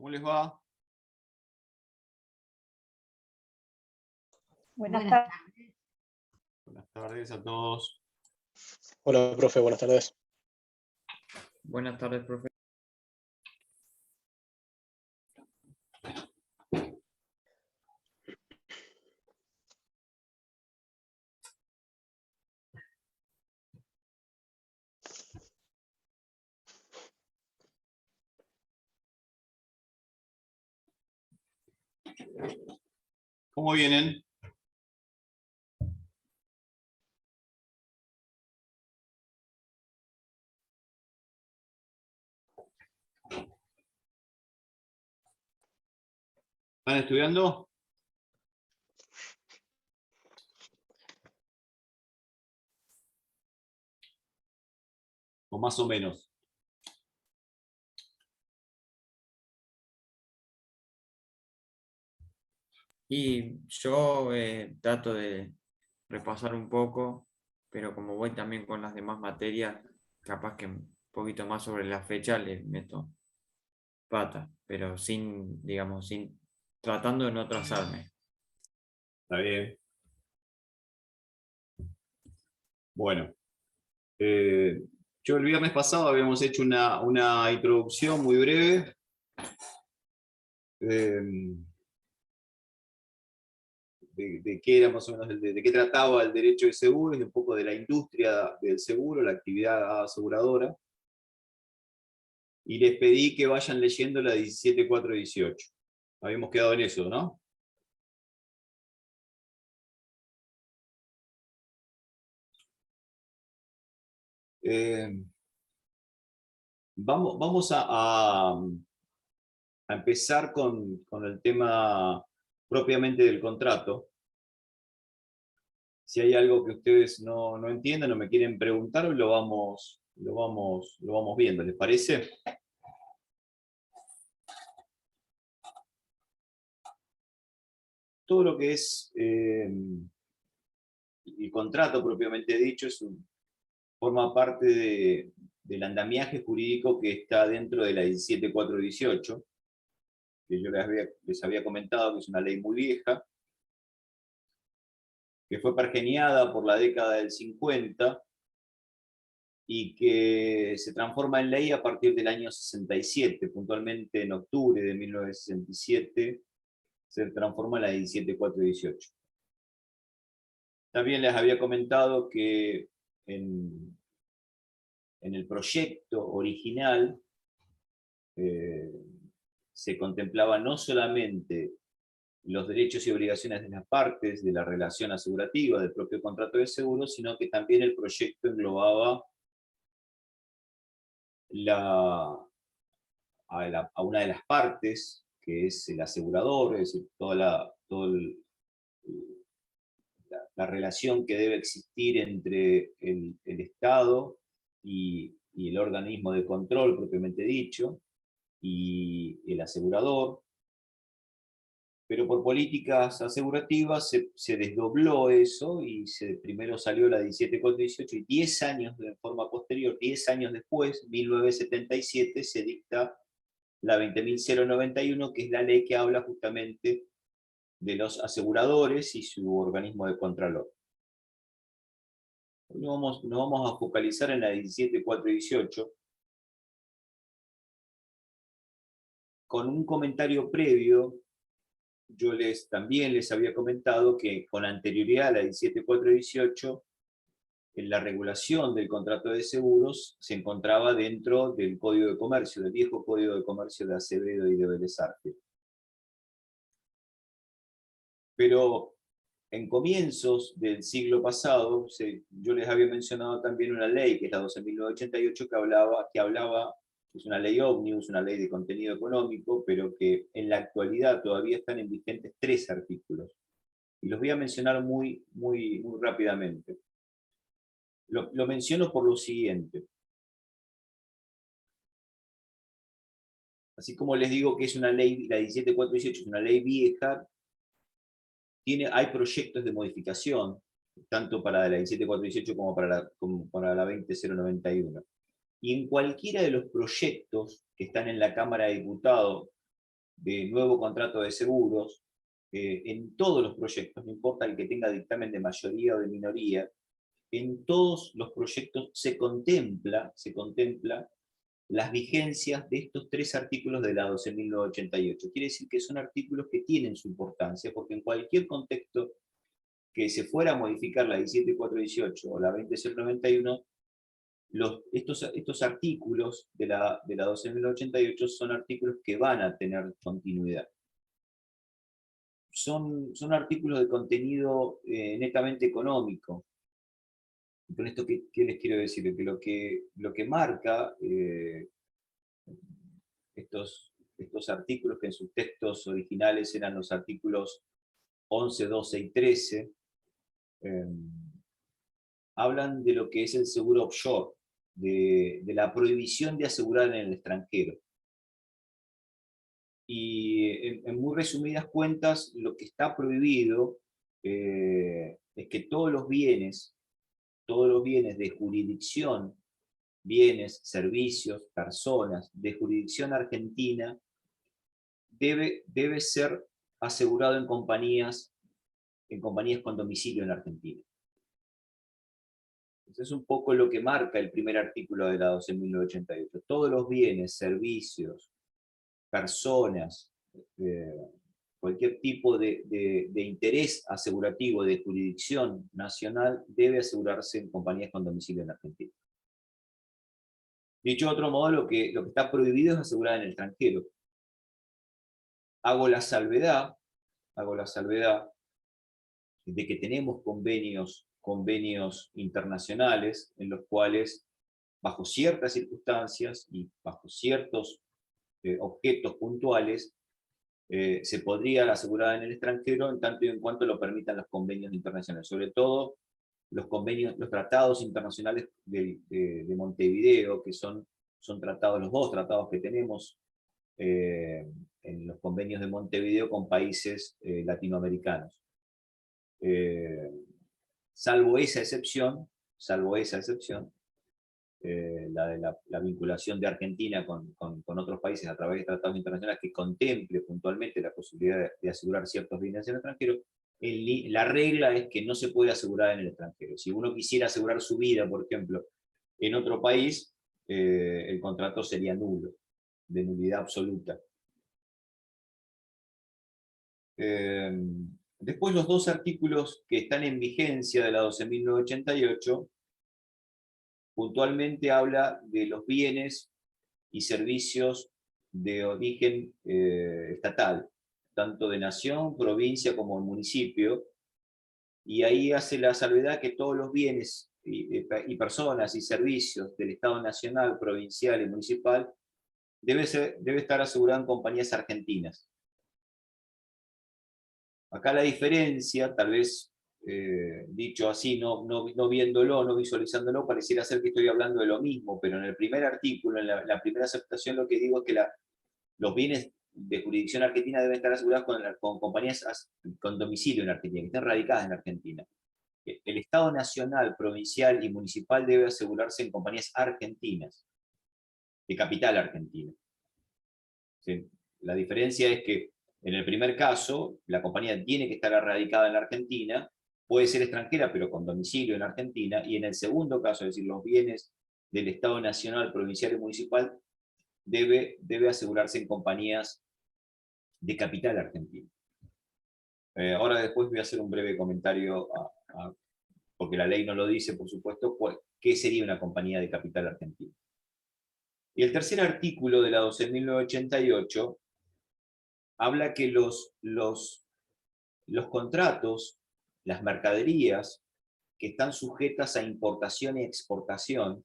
¿Cómo les va? Buenas tardes. Buenas tardes a todos. Hola, profe, buenas tardes. Buenas tardes, profe. ¿Cómo vienen? ¿Están estudiando? ¿O más o menos? Y yo trato de repasar un poco, pero como voy también con las demás materias, capaz que un poquito más sobre la fecha le meto pata, pero sin, digamos, tratando de no atrasarme. Está bien. Bueno, yo el viernes pasado habíamos hecho una introducción muy breve. De qué era más o menos, de qué trataba el derecho de seguros y un poco de la industria del seguro, la actividad aseguradora. Y les pedí que vayan leyendo la 17.418. Habíamos quedado en eso, ¿no? Vamos a empezar con el tema propiamente del contrato. Si hay algo que ustedes no entienden o me quieren preguntar, lo vamos viendo, ¿les parece? Todo lo que es el contrato propiamente dicho forma parte del andamiaje jurídico que está dentro de la 17.418, que yo les había comentado que es una ley muy vieja, que fue pergeniada por la década del 50 y que se transforma en ley a partir del año 67, puntualmente en octubre de 1967 se transforma en la 17.418. También les había comentado que en el proyecto original se contemplaba no solamente los derechos y obligaciones de las partes de la relación asegurativa del propio contrato de seguro, sino que también el proyecto englobaba a una de las partes, que es el asegurador, es decir, toda la relación que debe existir entre el Estado y el organismo de control propiamente dicho, y el asegurador. Pero por políticas asegurativas se desdobló eso y primero salió la 17.418 y 10 años de forma posterior, 10 años después, 1977, se dicta la 20.091, que es la ley que habla justamente de los aseguradores y su organismo de contralor. Hoy nos vamos a focalizar en la 17.418 con un comentario previo. Yo también les había comentado que con anterioridad a la 17.418, la regulación del contrato de seguros se encontraba dentro del Código de Comercio, del viejo Código de Comercio de Acevedo y de Vélez Arfield. Pero en comienzos del siglo pasado, yo les había mencionado también una ley, que es la 12.988, que hablaba, es una ley ómnibus, una ley de contenido económico, pero que en la actualidad todavía están en vigentes 3 artículos. Y los voy a mencionar muy rápidamente. Lo menciono por lo siguiente. Así como les digo que es una ley, la 17.418 es una ley vieja, hay proyectos de modificación, tanto para la 17.418 como para la 20.091. Y en cualquiera de los proyectos que están en la Cámara de Diputados de nuevo contrato de seguros, en todos los proyectos, no importa el que tenga dictamen de mayoría o de minoría, en todos los proyectos se contempla las vigencias de estos 3 artículos de la 12.988. Quiere decir que son artículos que tienen su importancia, porque en cualquier contexto que se fuera a modificar la 17.418 o la 20.091, estos artículos de la 12.088 son artículos que van a tener continuidad. Son artículos de contenido netamente económico. Con esto, ¿qué les quiero decir? Que lo que marca estos artículos, que en sus textos originales eran los artículos 11, 12 y 13, hablan de lo que es el seguro offshore, de la prohibición de asegurar en el extranjero. Y en muy resumidas cuentas, lo que está prohibido es que todos los bienes de jurisdicción, bienes, servicios, personas de jurisdicción argentina, debe ser asegurado en compañías con domicilio en Argentina. Eso es un poco lo que marca el primer artículo de la 12.988. Todos los bienes, servicios, personas, cualquier tipo de interés asegurativo de jurisdicción nacional debe asegurarse en compañías con domicilio en Argentina. Dicho de otro modo, lo que está prohibido es asegurar en el extranjero. Hago la salvedad de que tenemos convenios internacionales en los cuales, bajo ciertas circunstancias y bajo ciertos objetos puntuales, se podría asegurar en el extranjero en tanto y en cuanto lo permitan los convenios internacionales, sobre todo los tratados internacionales de Montevideo, que son tratados, los 2 tratados que tenemos en los convenios de Montevideo con países latinoamericanos. Salvo esa excepción, la de la vinculación de Argentina con otros países a través de tratados internacionales que contemple puntualmente la posibilidad de asegurar ciertos bienes en el extranjero, la regla es que no se puede asegurar en el extranjero. Si uno quisiera asegurar su vida, por ejemplo, en otro país, el contrato sería nulo, de nulidad absoluta. Después, los 2 artículos que están en vigencia de la 12.988 puntualmente habla de los bienes y servicios de origen estatal, tanto de nación, provincia como municipio, y ahí hace la salvedad que todos los bienes y personas y servicios del Estado nacional, provincial y municipal debe estar asegurado en compañías argentinas. Acá la diferencia, tal vez dicho así, no viéndolo, no visualizándolo, pareciera ser que estoy hablando de lo mismo, pero en el primer artículo, en la primera aceptación, lo que digo es que los bienes de jurisdicción argentina deben estar asegurados con compañías con domicilio en Argentina, que estén radicadas en Argentina. El Estado nacional, provincial y municipal debe asegurarse en compañías argentinas, de capital argentina. ¿Sí? La diferencia es que en el primer caso, la compañía tiene que estar radicada en la Argentina, puede ser extranjera, pero con domicilio en Argentina, y en el segundo caso, es decir, los bienes del Estado nacional, provincial y municipal, debe asegurarse en compañías de capital argentino. Ahora después voy a hacer un breve comentario, porque la ley no lo dice, por supuesto, qué sería una compañía de capital argentino. Y el tercer artículo de la 12.988 habla que los contratos, las mercaderías que están sujetas a importación y exportación,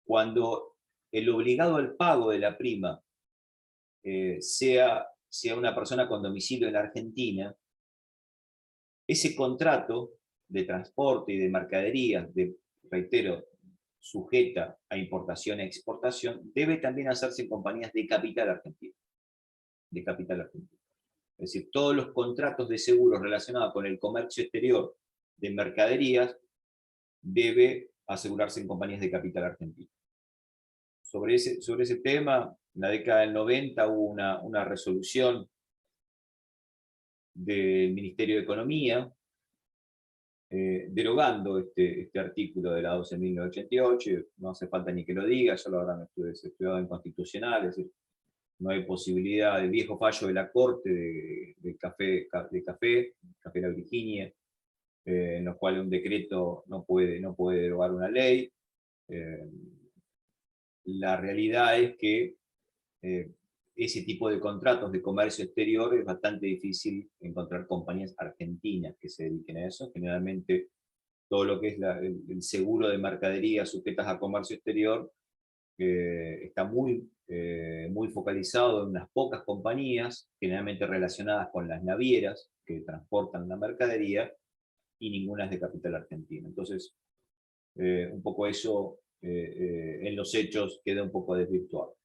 cuando el obligado al pago de la prima sea una persona con domicilio en Argentina, ese contrato de transporte y de mercaderías, reitero, sujeta a importación e exportación, debe también hacerse en compañías de capital argentino. Es decir, todos los contratos de seguros relacionados con el comercio exterior de mercaderías debe asegurarse en compañías de capital argentino. Sobre ese tema, en la década del 90 hubo una resolución del Ministerio de Economía derogando este artículo de la 12.988, no hace falta ni que lo diga, yo la verdad me estuve estudiado en constitucional, es decir, no hay posibilidad del viejo fallo de la Corte de Café La Virginia, en los cuales un decreto no puede derogar una ley. La realidad es que ese tipo de contratos de comercio exterior es bastante difícil encontrar compañías argentinas que se dediquen a eso. Generalmente todo lo que es el seguro de mercaderías sujetas a comercio exterior está muy focalizado en unas pocas compañías, generalmente relacionadas con las navieras que transportan la mercadería, y ninguna es de capital argentino. Entonces, un poco eso en los hechos queda un poco desvirtuado.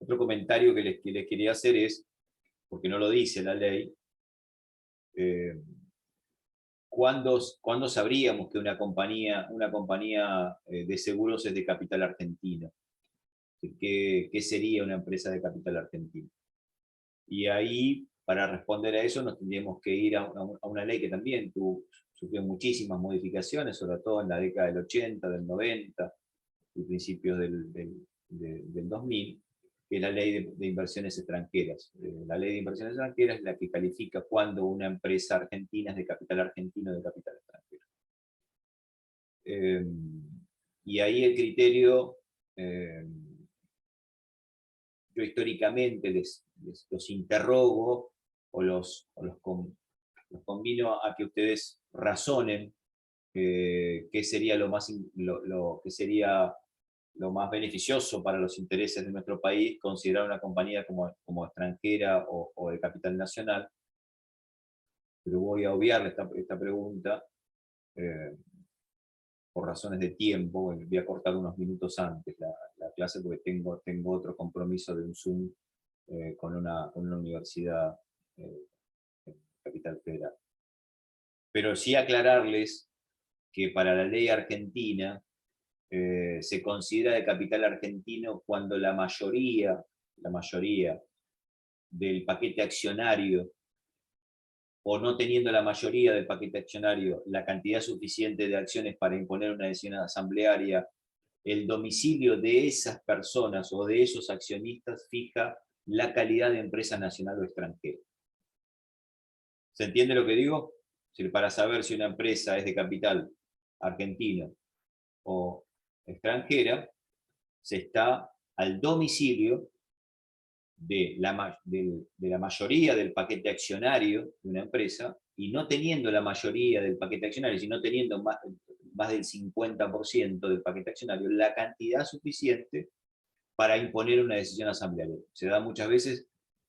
Otro comentario que les quería hacer es, porque no lo dice la ley, ¿cuándo sabríamos que una compañía de seguros es de capital argentino? ¿Qué sería una empresa de capital argentino? Y ahí, para responder a eso, nos tendríamos que ir a una ley que también sufrió muchísimas modificaciones, sobre todo en la década del 80, del 90 y principios del 2000, que es la ley de inversiones extranjeras. La ley de inversiones extranjeras es la que califica cuando una empresa argentina es de capital argentino o de capital extranjero. Y ahí el criterio, yo históricamente los interrogo o los convino a que ustedes razonen qué sería lo más beneficioso para los intereses de nuestro país, considerar una compañía como extranjera o de capital nacional. Pero voy a obviar esta pregunta por razones de tiempo. Voy a cortar unos minutos antes la clase porque tengo otro compromiso de un Zoom con una universidad en Capital Federal. Pero sí aclararles que para la ley argentina se considera de capital argentino cuando la mayoría del paquete accionario, o no teniendo la mayoría del paquete accionario la cantidad suficiente de acciones para imponer una decisión asamblearia, el domicilio de esas personas o de esos accionistas fija la calidad de empresa nacional o extranjera. ¿Se entiende lo que digo? Para saber si una empresa es de capital argentino o extranjera, se está al domicilio de la mayoría del paquete accionario de una empresa, y no teniendo la mayoría del paquete accionario, sino teniendo más del 50% del paquete accionario, la cantidad suficiente para imponer una decisión asamblearia. Se da muchas veces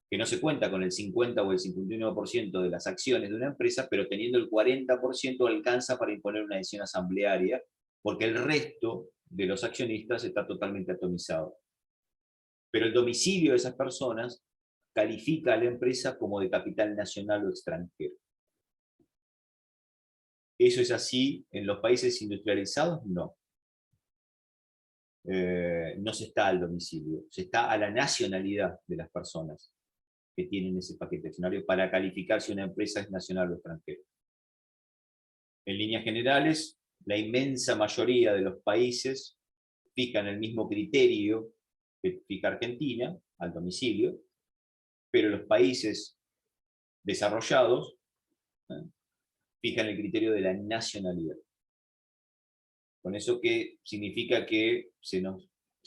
que no se cuenta con el 50 o el 51% de las acciones de una empresa, pero teniendo el 40% alcanza para imponer una decisión asamblearia, porque el resto de los accionistas está totalmente atomizado. Pero el domicilio de esas personas califica a la empresa como de capital nacional o extranjero. ¿Eso es así en los países industrializados? No. No se está al domicilio, se está a la nacionalidad de las personas que tienen ese paquete accionario para calificar si una empresa es nacional o extranjera. En líneas generales, la inmensa mayoría de los países fijan el mismo criterio que fija Argentina, al domicilio, pero los países desarrollados fijan el criterio de la nacionalidad. Con eso que significa que se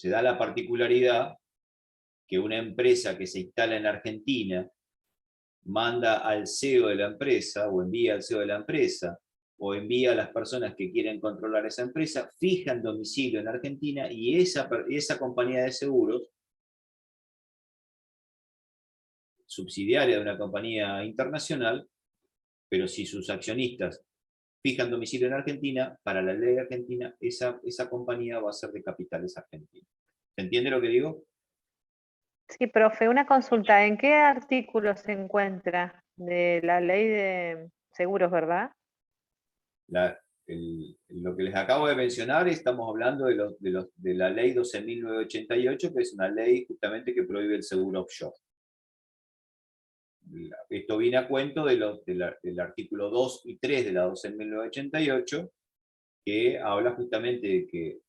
da la particularidad que una empresa que se instala en Argentina manda al CEO de la empresa, o envía al CEO de la empresa, o envía a las personas que quieren controlar esa empresa, fijan domicilio en Argentina, y esa compañía de seguros, subsidiaria de una compañía internacional, pero si sus accionistas fijan domicilio en Argentina, para la ley argentina, esa compañía va a ser de capitales argentinos. ¿Se entiende lo que digo? Sí, profe, una consulta. ¿En qué artículo se encuentra de la ley de seguros, verdad? lo que les acabo de mencionar, estamos hablando de la ley 12.988, que es una ley justamente que prohíbe el seguro offshore. Esto viene a cuento del artículo 2 y 3 de la 12.988, que habla justamente de que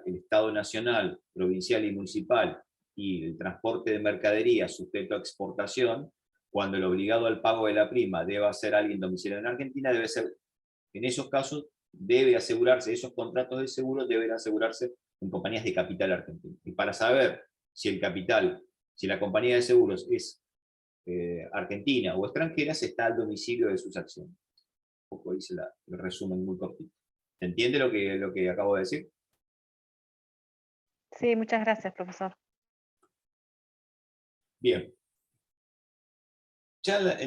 el Estado nacional, provincial y municipal y el transporte de mercaderías sujeto a exportación, cuando el obligado al pago de la prima deba ser alguien domiciliado en Argentina, debe ser, en esos casos, debe asegurarse, esos contratos de seguro deben asegurarse en compañías de capital argentino. Y para saber si el capital, si la compañía de seguros es argentina o extranjera, se está al domicilio de sus acciones. Un poco hice el resumen muy cortito. ¿Se entiende lo que acabo de decir? Sí, muchas gracias, profesor. Bien. Ya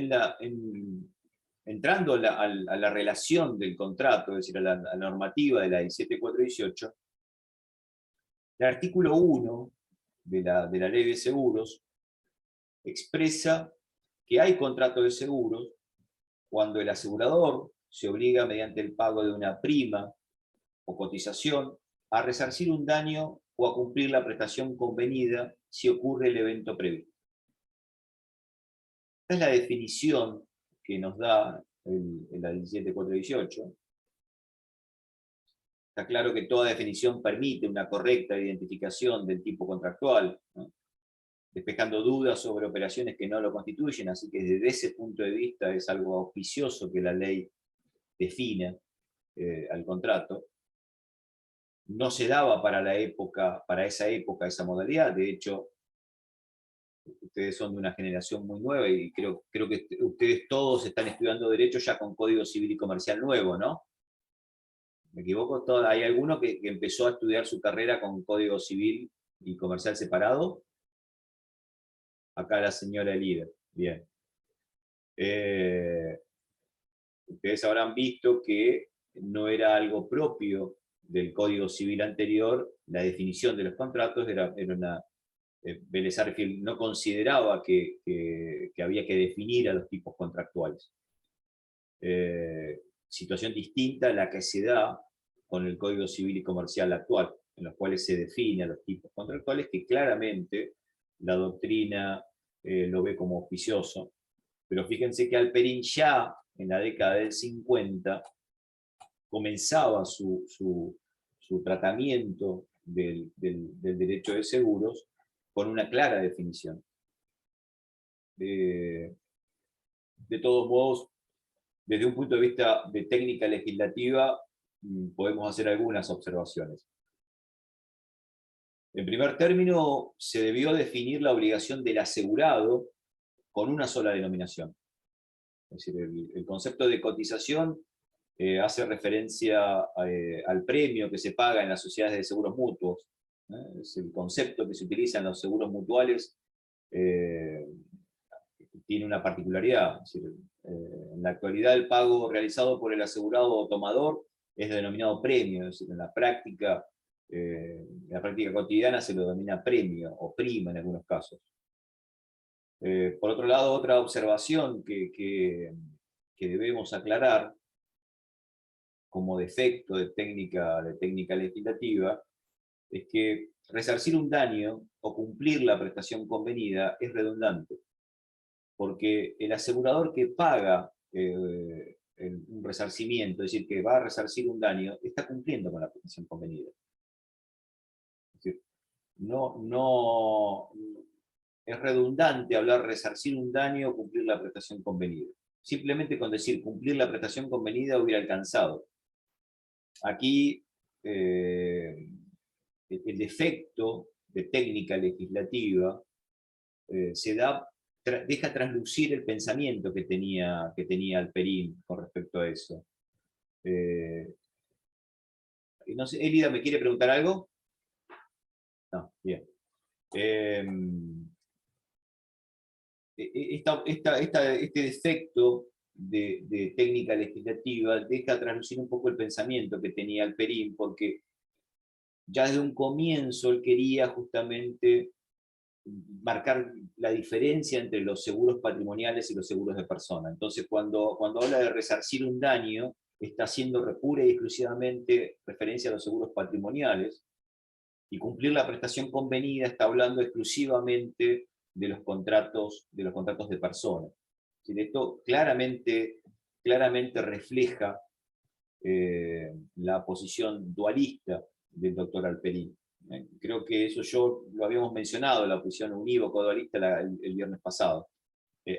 entrando a la relación del contrato, es decir, a la normativa de la 17418, el artículo 1 de la Ley de Seguros expresa que hay contratos de seguros cuando el asegurador se obliga mediante el pago de una prima o cotización a resarcir un daño o a cumplir la prestación convenida si ocurre el evento previsto. Esta es la definición que nos da la 17418. Está claro que toda definición permite una correcta identificación del tipo contractual, ¿no?, despejando dudas sobre operaciones que no lo constituyen, así que desde ese punto de vista es algo auspicioso que la ley defina al contrato. No se daba para esa época esa modalidad, de hecho, ustedes son de una generación muy nueva y creo que ustedes todos están estudiando Derecho ya con Código Civil y Comercial nuevo, ¿no? ¿Me equivoco? ¿Hay alguno que empezó a estudiar su carrera con Código Civil y Comercial separado? Acá la señora Elida. Bien. Ustedes habrán visto que no era algo propio del Código Civil anterior, la definición de los contratos era una... Vélez Arfield no consideraba que había que definir a los tipos contractuales. Situación distinta a la que se da con el Código Civil y Comercial actual, en los cuales se define a los tipos contractuales, que claramente la doctrina lo ve como auspicioso. Pero fíjense que Halperin ya en la década del 50 comenzaba su tratamiento del derecho de seguros con una clara definición. De todos modos, desde un punto de vista de técnica legislativa, podemos hacer algunas observaciones. En primer término, se debió definir la obligación del asegurado con una sola denominación. Es decir, el concepto de cotización hace referencia al premio que se paga en las sociedades de seguros mutuos. Es el concepto que se utiliza en los seguros mutuales, tiene una particularidad. Es decir, en la actualidad el pago realizado por el asegurado o tomador es denominado premio, es decir, en la práctica cotidiana se lo denomina premio o prima en algunos casos. Por otro lado, otra observación que debemos aclarar como defecto de técnica legislativa es que resarcir un daño o cumplir la prestación convenida es redundante, porque el asegurador que paga un resarcimiento, es decir, que va a resarcir un daño, está cumpliendo con la prestación convenida. Es decir, no es redundante hablar de resarcir un daño o cumplir la prestación convenida. Simplemente con decir cumplir la prestación convenida hubiera alcanzado. Aquí el defecto de técnica legislativa deja traslucir el pensamiento que tenía Halperin con respecto a eso. No sé, Elida, ¿me quiere preguntar algo? No, bien. Este defecto de técnica legislativa deja traslucir un poco el pensamiento que tenía Halperin, porque ya desde un comienzo él quería justamente marcar la diferencia entre los seguros patrimoniales y los seguros de persona. Entonces, cuando habla de resarcir un daño, está haciendo pura y exclusivamente referencia a los seguros patrimoniales, y cumplir la prestación convenida está hablando exclusivamente de los contratos de personas. Esto claramente refleja la posición dualista del doctor Alperín. Creo que eso yo lo habíamos mencionado, la posición unívoco dualista el viernes pasado.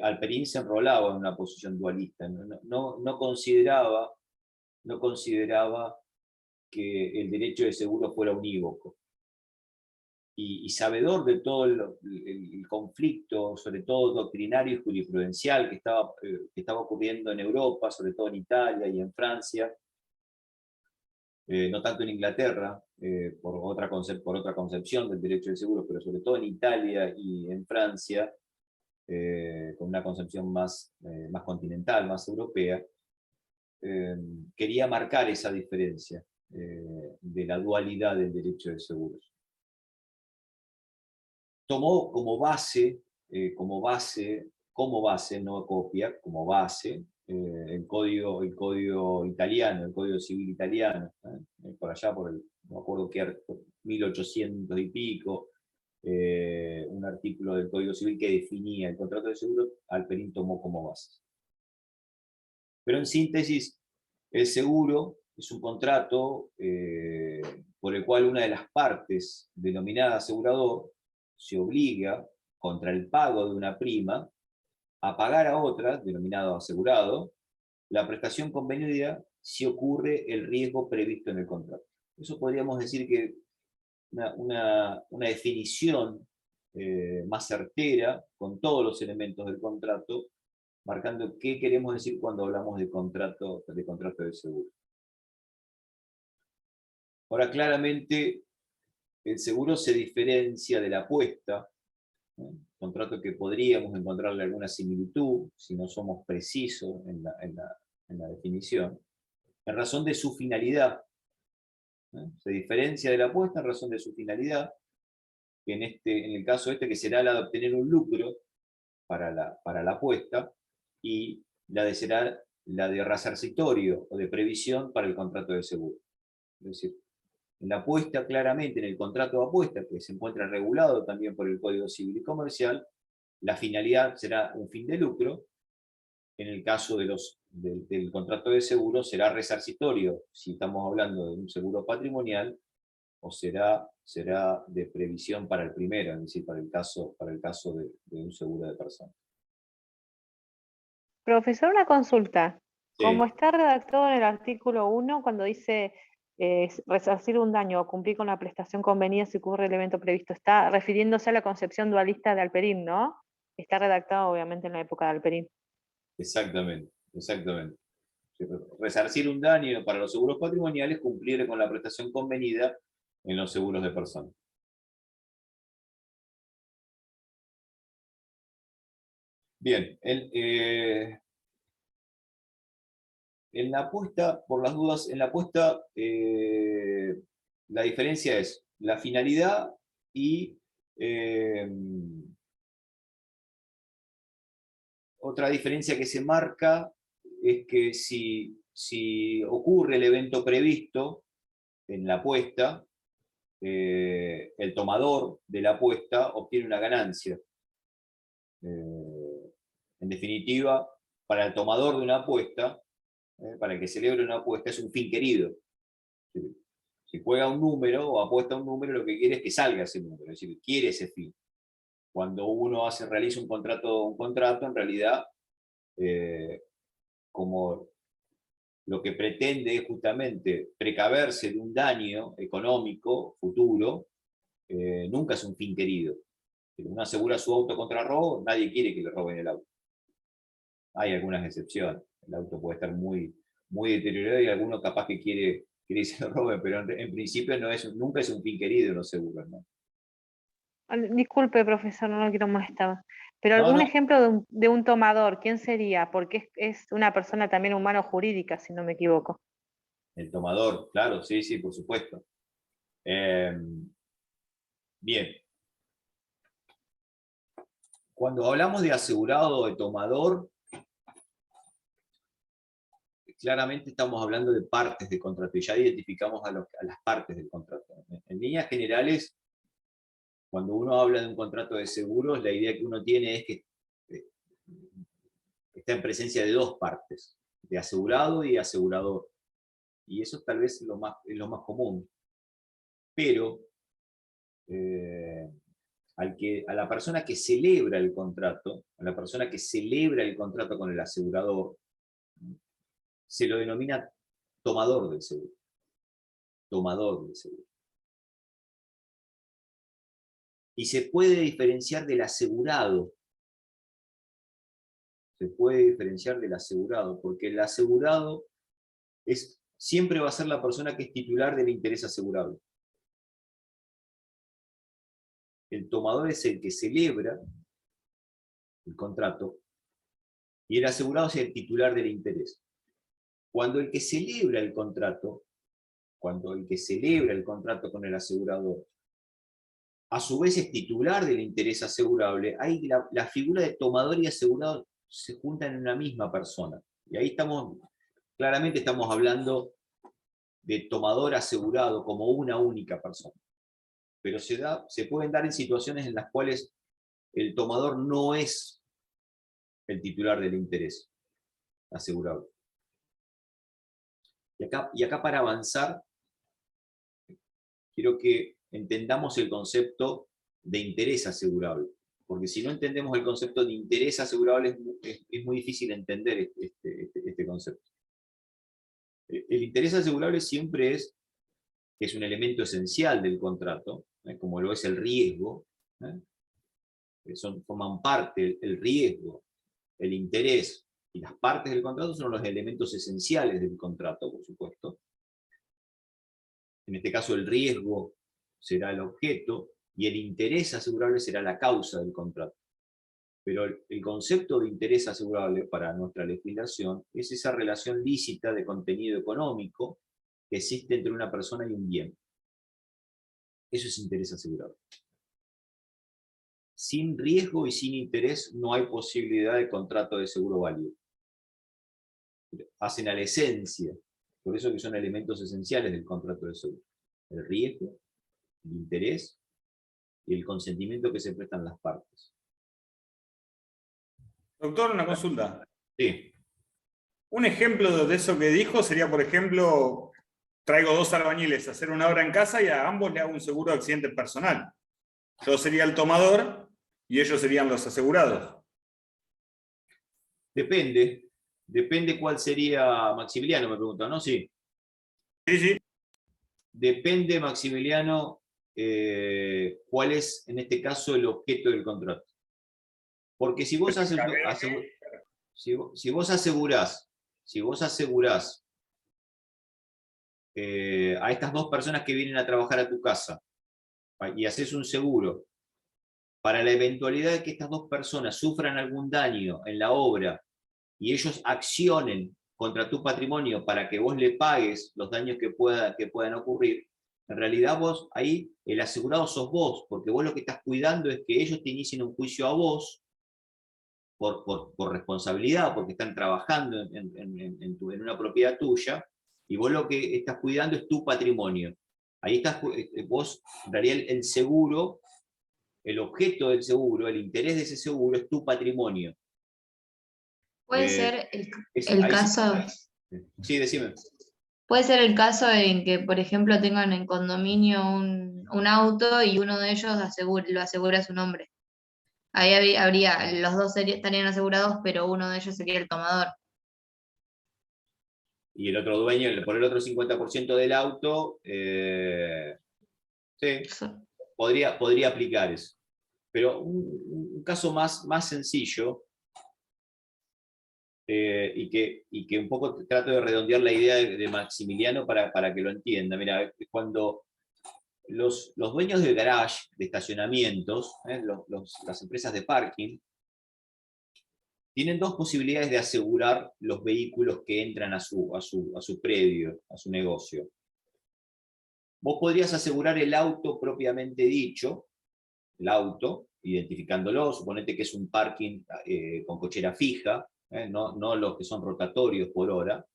Alperín se enrolaba en una posición dualista, no consideraba que el derecho de seguro fuera unívoco. Y sabedor de todo el conflicto, sobre todo doctrinario y jurisprudencial que estaba ocurriendo en Europa, sobre todo en Italia y en Francia, no tanto en Inglaterra, por otra concepción del derecho de seguro, pero sobre todo en Italia y en Francia, con una concepción más continental, más europea, quería marcar esa diferencia de la dualidad del derecho de seguros. Tomó como base, no copia, como base, el código italiano, el código civil italiano, por allá, no me acuerdo qué, 1800 y pico, un artículo del Código Civil que definía el contrato de seguro, Alperín tomó como base. Pero en síntesis, el seguro es un contrato por el cual una de las partes, denominada asegurador, se obliga, contra el pago de una prima, a pagar a otra, denominado asegurado, la prestación convenida si ocurre el riesgo previsto en el contrato. Eso podríamos decir que una definición más certera, con todos los elementos del contrato, marcando qué queremos decir cuando hablamos de contrato de seguro. Ahora, claramente, el seguro se diferencia de la apuesta, contrato que podríamos encontrarle alguna similitud, si no somos precisos en la definición, en razón de su finalidad. Se diferencia de la apuesta en razón de su finalidad, que en el caso que será la de obtener un lucro para la apuesta, y será la de resarcitorio o de previsión para el contrato de seguro. Es decir, en la apuesta, claramente, en el contrato de apuesta, que se encuentra regulado también por el Código Civil y Comercial, la finalidad será un fin de lucro. En el caso del contrato de seguro será resarcitorio, si estamos hablando de un seguro patrimonial, o será de previsión para el primero, es decir, para el caso de un seguro de persona. Profesor, una consulta. Sí. Como está redactado en el artículo 1, cuando dice resarcir un daño o cumplir con la prestación convenida si ocurre el evento previsto, está refiriéndose a la concepción dualista de Alperín, ¿no? Está redactado obviamente en la época de Alperín. Exactamente. Resarcir un daño para los seguros patrimoniales, cumplir con la prestación convenida en los seguros de persona. Bien, en la apuesta, por las dudas, en la apuesta la diferencia es la finalidad y otra diferencia que se marca es que si ocurre el evento previsto en la apuesta, el tomador de la apuesta obtiene una ganancia. En definitiva, para el tomador de una apuesta, para el que celebre una apuesta, es un fin querido. Si juega un número o apuesta un número, lo que quiere es que salga ese número, es decir, quiere ese fin. Cuando uno realiza un contrato, en realidad, como lo que pretende es justamente precaverse de un daño económico futuro, nunca es un fin querido. Si uno asegura su auto contra robo, nadie quiere que le roben el auto. Hay algunas excepciones. El auto puede estar muy deteriorado y alguno capaz que quiere que se lo roben, pero en principio nunca es un fin querido los seguros, ¿no? Disculpe, profesor, no lo quiero molestar. Pero No, algún no. ejemplo de un tomador, ¿quién sería? Porque es una persona también humano-jurídica, si no me equivoco. El tomador, claro, sí, por supuesto. Bien. Cuando hablamos de asegurado o de tomador, claramente estamos hablando de partes de contrato, y ya identificamos a las partes del contrato. En líneas generales, cuando uno habla de un contrato de seguros, la idea que uno tiene es que está en presencia de dos partes, de asegurado y asegurador. Y eso tal vez es lo más común. Pero a la persona que celebra el contrato, con el asegurador, se lo denomina tomador del seguro. Tomador del seguro. Y se puede diferenciar del asegurado. Porque el asegurado siempre va a ser la persona que es titular del interés asegurable. El tomador es el que celebra el contrato y el asegurado es el titular del interés. Cuando el que celebra el contrato con el asegurador, a su vez es titular del interés asegurable, ahí la figura de tomador y asegurado se juntan en una misma persona. Y ahí claramente estamos hablando de tomador asegurado como una única persona. Pero se pueden dar en situaciones en las cuales el tomador no es el titular del interés asegurable. Y acá para avanzar, quiero que entendamos el concepto de interés asegurable. Porque si no entendemos el concepto de interés asegurable, es muy difícil entender este concepto. El interés asegurable siempre es un elemento esencial del contrato, como lo es el riesgo. Forman parte el riesgo, el interés y las partes del contrato son los elementos esenciales del contrato, por supuesto. En este caso el riesgo será el objeto y el interés asegurable será la causa del contrato. Pero el concepto de interés asegurable para nuestra legislación es esa relación lícita de contenido económico que existe entre una persona y un bien. Eso es interés asegurable. Sin riesgo y sin interés no hay posibilidad de contrato de seguro válido. Hacen a la esencia, por eso que son elementos esenciales del contrato de seguro. El riesgo, el interés y el consentimiento que se prestan las partes. Doctor, una consulta. Sí. Un ejemplo de eso que dijo sería, por ejemplo, traigo 2 albañiles a hacer una obra en casa y a ambos le hago un seguro de accidente personal. Yo sería el tomador y ellos serían los asegurados. Depende cuál sería Maximiliano, me pregunta, ¿no? Sí. Sí. Depende, Maximiliano, cuál es, en este caso, el objeto del contrato. Porque si vos asegurás a estas 2 personas que vienen a trabajar a tu casa y haces un seguro para la eventualidad de que estas 2 personas sufran algún daño en la obra y ellos accionen contra tu patrimonio para que vos le pagues los daños que puedan ocurrir, en realidad vos, ahí el asegurado sos vos, porque vos lo que estás cuidando es que ellos te inicien un juicio a vos por responsabilidad, porque están trabajando en una propiedad tuya, y vos lo que estás cuidando es tu patrimonio. Ahí estás, vos, en realidad el seguro, el objeto del seguro, el interés de ese seguro es tu patrimonio. Puede ser el caso. Sí, decime. Puede ser el caso en que, por ejemplo, tengan en condominio un auto y uno de ellos lo asegura a su nombre. Ahí habría, los dos estarían asegurados, pero uno de ellos sería el tomador. Y el otro dueño, por el otro 50% del auto, sí, podría aplicar eso. Pero un caso más sencillo, y que un poco trato de redondear la idea de Maximiliano para que lo entienda. Mira, cuando los dueños de garage, de estacionamientos, las empresas de parking, tienen 2 posibilidades de asegurar los vehículos que entran a su predio, a su negocio. Vos podrías asegurar el auto propiamente dicho, el auto, identificándolo, suponete que es un parking con cochera fija, no los que son rotatorios por hora.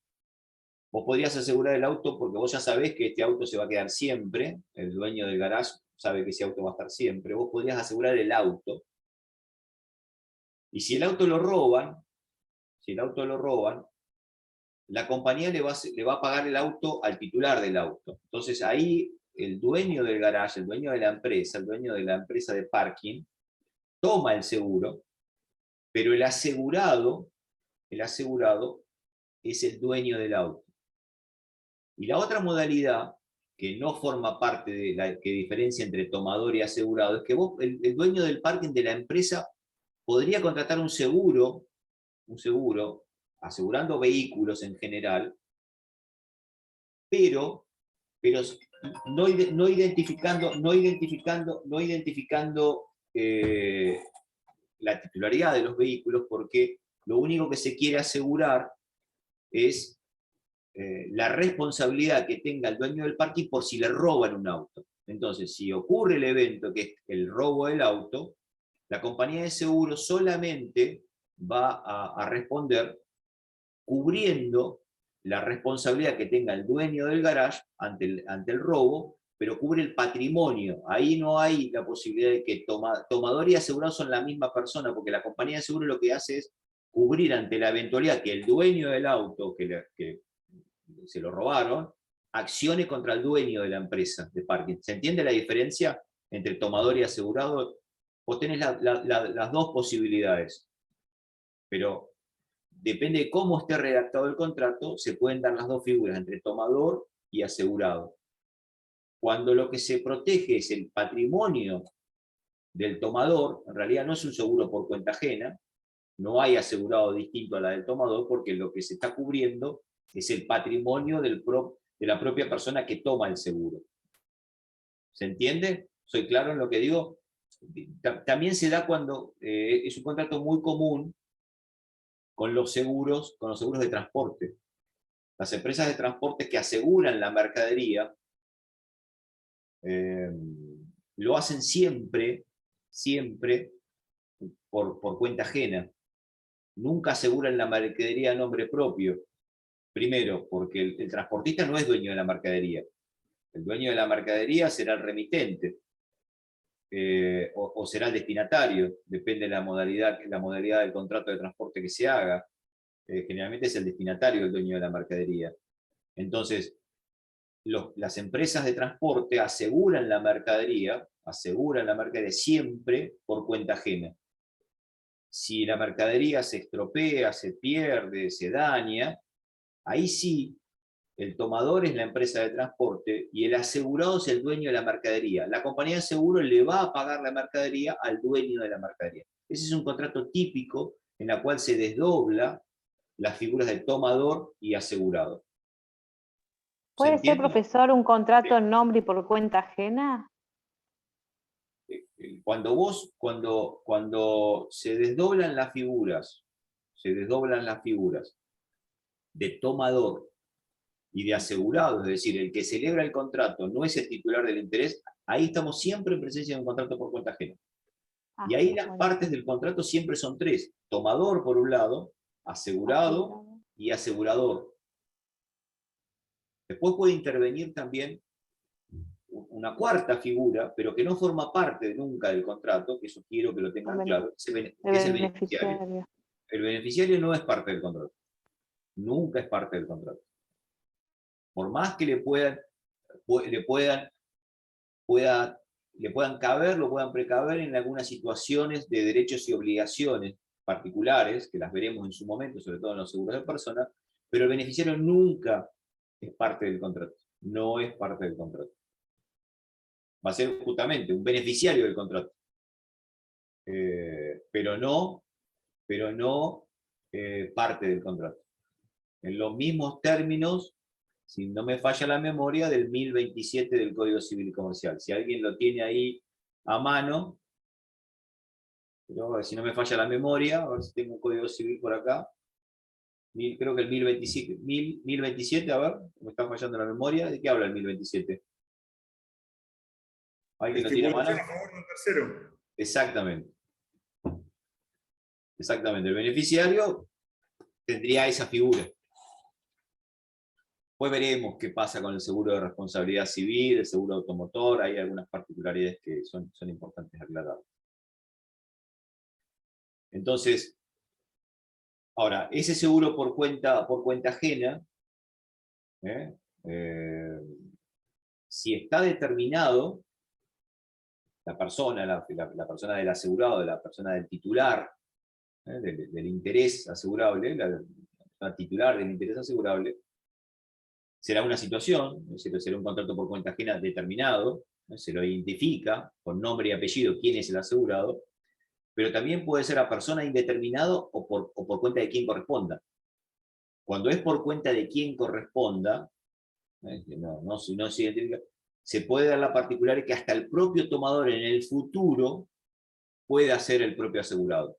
Vos podrías asegurar el auto porque vos ya sabés que este auto se va a quedar siempre, el dueño del garage sabe que ese auto va a estar siempre, vos podrías asegurar el auto, y si el auto lo roban, la compañía le va a pagar el auto al titular del auto. Entonces ahí el dueño del garage, el dueño de la empresa, el dueño de la empresa de parking, toma el seguro, pero el asegurado es el dueño del auto. Y la otra modalidad, que no forma parte de la que diferencia entre tomador y asegurado, es que vos, el dueño del parking de la empresa, podría contratar un seguro, asegurando vehículos en general, pero no identificando la titularidad de los vehículos, porque lo único que se quiere asegurar es la responsabilidad que tenga el dueño del parking por si le roban un auto. Entonces, si ocurre el evento, que es el robo del auto, la compañía de seguro solamente va a responder cubriendo la responsabilidad que tenga el dueño del garage ante el robo, pero cubre el patrimonio. Ahí no hay la posibilidad de que tomador y asegurado son la misma persona, porque la compañía de seguro lo que hace es cubrir ante la eventualidad que el dueño del auto que se lo robaron accione contra el dueño de la empresa de parking. ¿Se entiende la diferencia entre tomador y asegurado? Vos tenés las dos posibilidades, pero depende de cómo esté redactado el contrato, se pueden dar las dos figuras, entre tomador y asegurado. Cuando lo que se protege es el patrimonio del tomador, en realidad no es un seguro por cuenta ajena, no hay asegurado distinto a la del tomador, porque lo que se está cubriendo es el patrimonio de la propia persona que toma el seguro. ¿Se entiende? ¿Soy claro en lo que digo? También se da cuando es un contrato muy común con los seguros de transporte. Las empresas de transporte que aseguran la mercadería lo hacen siempre por cuenta ajena. Nunca aseguran la mercadería a nombre propio. Primero, porque el transportista no es dueño de la mercadería. El dueño de la mercadería será el remitente, o será el destinatario, depende de la modalidad del contrato de transporte que se haga. Generalmente es el destinatario el dueño de la mercadería. Entonces, las empresas de transporte aseguran la mercadería siempre por cuenta ajena. Si la mercadería se estropea, se pierde, se daña, ahí sí, el tomador es la empresa de transporte y el asegurado es el dueño de la mercadería. La compañía de seguro le va a pagar la mercadería al dueño de la mercadería. Ese es un contrato típico en el cual se desdobla las figuras de tomador y asegurado. ¿Puede ser, profesor, un contrato en nombre y por cuenta ajena? Cuando se desdoblan las figuras de tomador y de asegurado, es decir, el que celebra el contrato no es el titular del interés, ahí estamos siempre en presencia de un contrato por cuenta ajena. Y ahí las partes del contrato siempre son tres: tomador por un lado, asegurado y asegurador. Después puede intervenir también una cuarta figura, pero que no forma parte nunca del contrato, que eso quiero que lo tengan claro, es el beneficiario. El beneficiario no es parte del contrato. Nunca es parte del contrato. Por más que le puedan caber, lo puedan precaver en algunas situaciones de derechos y obligaciones particulares, que las veremos en su momento, sobre todo en los seguros de personas, pero el beneficiario nunca es parte del contrato. No es parte del contrato. Va a ser justamente un beneficiario del contrato. Pero no parte del contrato. En los mismos términos, si no me falla la memoria, del 1027 del Código Civil y Comercial. Si alguien lo tiene ahí a mano, pero si no me falla la memoria, a ver si tengo un Código Civil por acá. Creo que el 1027, a ver, me está fallando la memoria. ¿De qué habla el 1027? ¿Alguien lo tiene a mano? A favor de un tercero. Exactamente. El beneficiario tendría esa figura. Después veremos qué pasa con el seguro de responsabilidad civil, el seguro automotor, hay algunas particularidades que son importantes aclarar. Entonces, ahora, ese seguro por cuenta ajena, si está determinado, la persona del asegurado, la persona del titular, del interés asegurable, la titular del interés asegurable, será una situación, es decir, será un contrato por cuenta ajena determinado, se lo identifica con nombre y apellido quién es el asegurado, pero también puede ser a persona indeterminado o por cuenta de quien corresponda. Cuando es por cuenta de quien corresponda, no se identifica, se puede dar la particularidad que hasta el propio tomador en el futuro pueda ser el propio asegurado.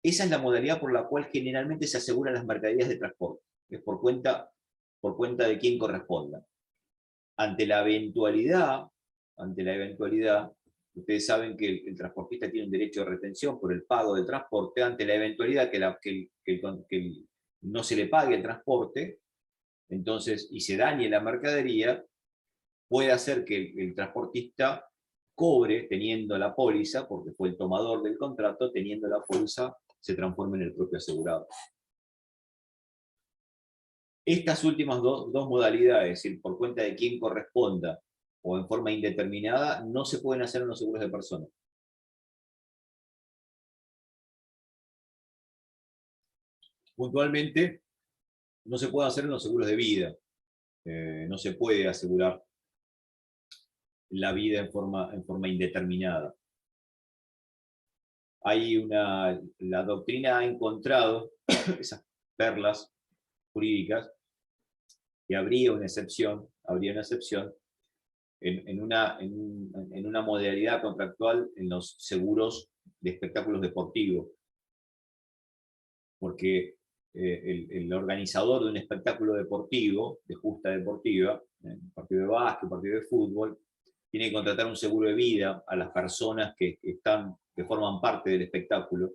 Esa es la modalidad por la cual generalmente se aseguran las mercaderías de transporte, es por cuenta de quien corresponda. Ante la eventualidad, ustedes saben que el transportista tiene un derecho de retención por el pago del transporte, ante la eventualidad que no se le pague el transporte, entonces, y se dañe la mercadería, puede hacer que el transportista cobre teniendo la póliza, porque fue el tomador del contrato, teniendo la póliza, se transforme en el propio asegurado. Estas últimas dos modalidades, es decir, por cuenta de quien corresponda o en forma indeterminada, no se pueden hacer en los seguros de personas. Puntualmente, no se puede hacer en los seguros de vida. No se puede asegurar la vida en forma indeterminada. La doctrina ha encontrado esas perlas jurídicas y habría una excepción en una modalidad contractual en los seguros de espectáculos deportivos, porque el organizador de un espectáculo deportivo, de justa deportiva, un partido de básquet, un partido de fútbol, tiene que contratar un seguro de vida a las personas que forman parte del espectáculo,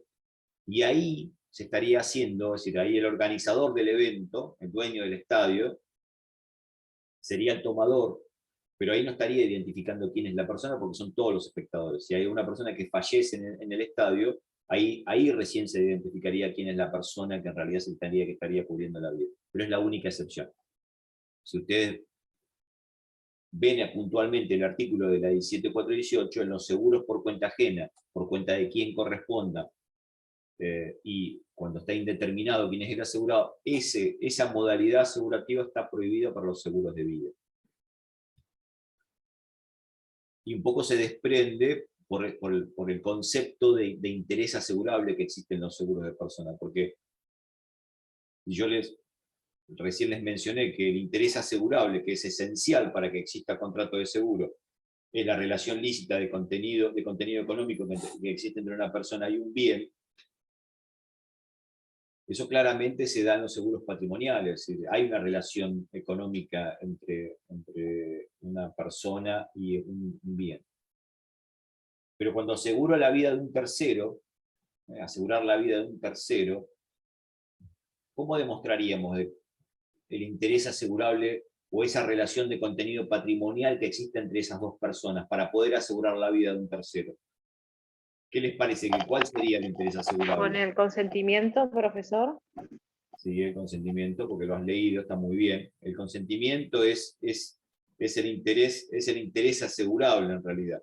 y ahí se estaría haciendo, es decir, ahí el organizador del evento, el dueño del estadio, sería el tomador, pero ahí no estaría identificando quién es la persona porque son todos los espectadores. Si hay una persona que fallece en el estadio, ahí recién se identificaría quién es la persona que en realidad estaría cubriendo la vida. Pero es la única excepción. Si ustedes ven puntualmente el artículo de la 17418, en los seguros por cuenta ajena, por cuenta de quién corresponda, y cuando está indeterminado quién es el asegurado, esa modalidad asegurativa está prohibida para los seguros de vida. Y un poco se desprende por el concepto de interés asegurable que existe en los seguros de personas, porque yo recién les mencioné que el interés asegurable, que es esencial para que exista contrato de seguro, es la relación lícita de contenido económico que existe entre una persona y un bien. Eso claramente se da en los seguros patrimoniales, es decir, hay una relación económica entre una persona y un bien. Pero cuando aseguro la vida de un tercero, asegurar la vida de un tercero, ¿cómo demostraríamos el interés asegurable o esa relación de contenido patrimonial que existe entre esas dos personas para poder asegurar la vida de un tercero? ¿Qué les parece? ¿Cuál sería el interés asegurable? Con el consentimiento, profesor. Sí, el consentimiento, porque lo has leído, está muy bien. El consentimiento es el interés asegurable en realidad.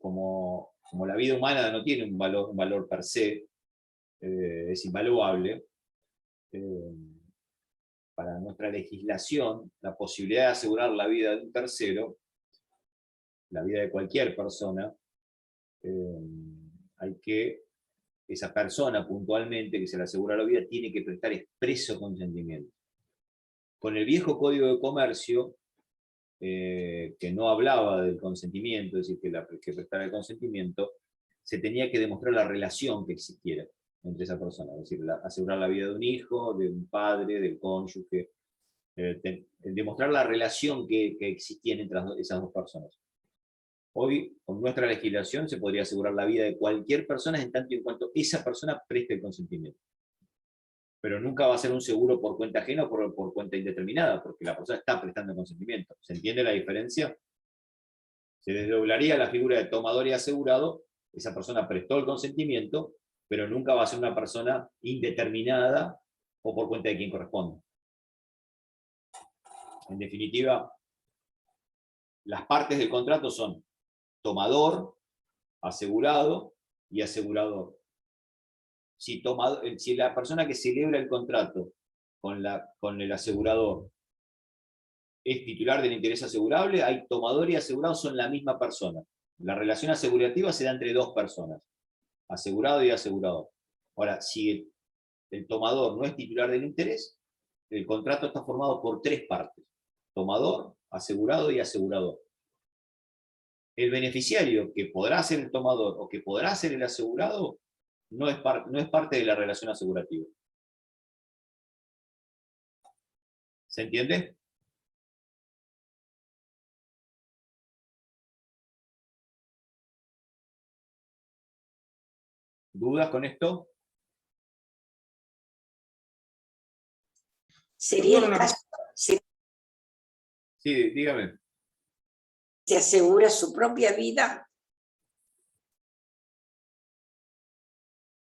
Como la vida humana no tiene un valor per se, es invaluable, para nuestra legislación, la posibilidad de asegurar la vida de un tercero, la vida de cualquier persona, esa persona puntualmente que se le asegura la vida tiene que prestar expreso consentimiento. Con el viejo Código de Comercio, que no hablaba del consentimiento, es decir, que prestara el consentimiento, se tenía que demostrar la relación que existiera entre esa persona, es decir, asegurar la vida de un hijo, de un padre, del cónyuge, demostrar la relación que existía entre esas dos personas. Hoy, con nuestra legislación, se podría asegurar la vida de cualquier persona en tanto y en cuanto esa persona preste el consentimiento. pero nunca va a ser un seguro por cuenta ajena o por cuenta indeterminada, porque la persona está prestando consentimiento. ¿Se entiende la diferencia? Se desdoblaría la figura de tomador y asegurado, esa persona prestó el consentimiento, pero nunca va a ser una persona indeterminada o por cuenta de quien corresponde. En definitiva, las partes del contrato son tomador, asegurado y asegurador. Si la persona que celebra el contrato con el asegurador es titular del interés asegurable, hay tomador y asegurado, son la misma persona. La relación asegurativa se da entre dos personas, asegurado y asegurador. Ahora, si el tomador no es titular del interés, el contrato está formado por tres partes: tomador, asegurado y asegurador. El beneficiario, que podrá ser el tomador o que podrá ser el asegurado, no es parte de la relación asegurativa. ¿Se entiende? ¿Dudas con esto? Sería el caso, si Sí, dígame. se asegura su propia vida,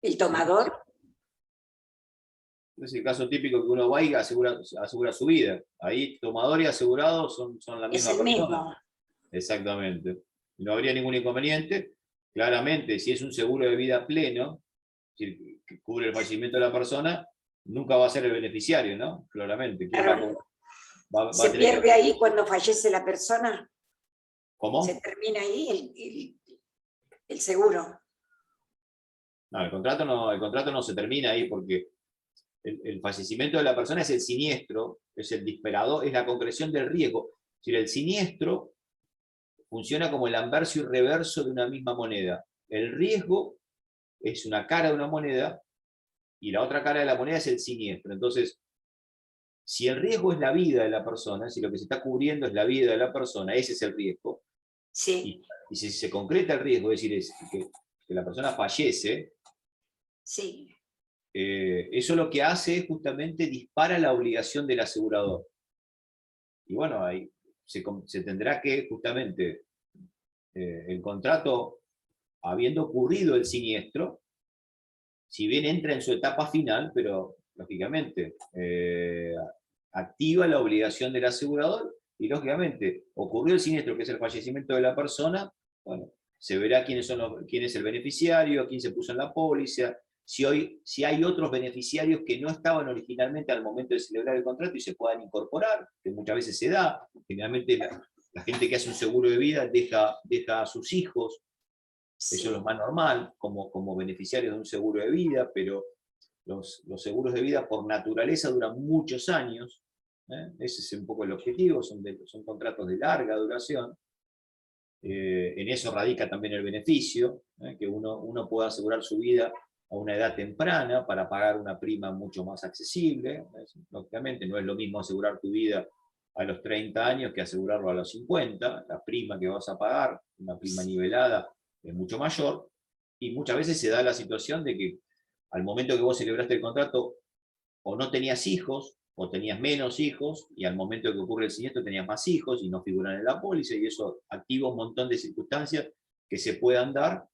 el tomador. Es el caso típico que uno va y asegura su vida. Ahí tomador y asegurado son la Es misma el persona. mismo. Exactamente. No habría ningún inconveniente. Claramente, si es un seguro de vida pleno, que cubre el fallecimiento de la persona, nunca va a ser el beneficiario, ¿no? Claramente. ¿Quién Claro. va a Se tener pierde que- ahí cuando fallece la persona. ¿Cómo? Se termina ahí el seguro. No, el contrato no se termina ahí, porque el fallecimiento de la persona es el siniestro, es el disparador, es la concreción del riesgo. Es decir, el siniestro funciona como el anverso y reverso de una misma moneda. El riesgo es una cara de una moneda y la otra cara de la moneda es el siniestro. Entonces, si el riesgo es la vida de la persona, si lo que se está cubriendo es la vida de la persona, ese es el riesgo. Sí, Y si se concreta el riesgo, es decir, que la persona fallece, sí. eso lo que hace es justamente dispara la obligación del asegurador. Y bueno, ahí se tendrá que justamente el contrato, habiendo ocurrido el siniestro, si bien entra en su etapa final, pero lógicamente activa la obligación del asegurador y lógicamente ocurrió el siniestro, que es el fallecimiento de la persona, bueno, se verá quién es el beneficiario, quién se puso en la póliza, si hay otros beneficiarios que no estaban originalmente al momento de celebrar el contrato y se puedan incorporar, que muchas veces se da. Generalmente la gente que hace un seguro de vida deja a sus hijos, Sí. eso es lo más normal, como beneficiarios de un seguro de vida, pero los seguros de vida por naturaleza duran muchos años, ese es un poco el objetivo, son contratos de larga duración. En eso radica también el beneficio, que uno pueda asegurar su vida a una edad temprana para pagar una prima mucho más accesible. Lógicamente no es lo mismo asegurar tu vida a los 30 años que asegurarlo a los 50, la prima que vas a pagar, una prima nivelada, es mucho mayor, y muchas veces se da la situación de que al momento que vos celebraste el contrato o no tenías hijos, o tenías menos hijos, y al momento que ocurre el siniestro tenías más hijos y no figuran en la póliza, y eso activa un montón de circunstancias que se puedan dar,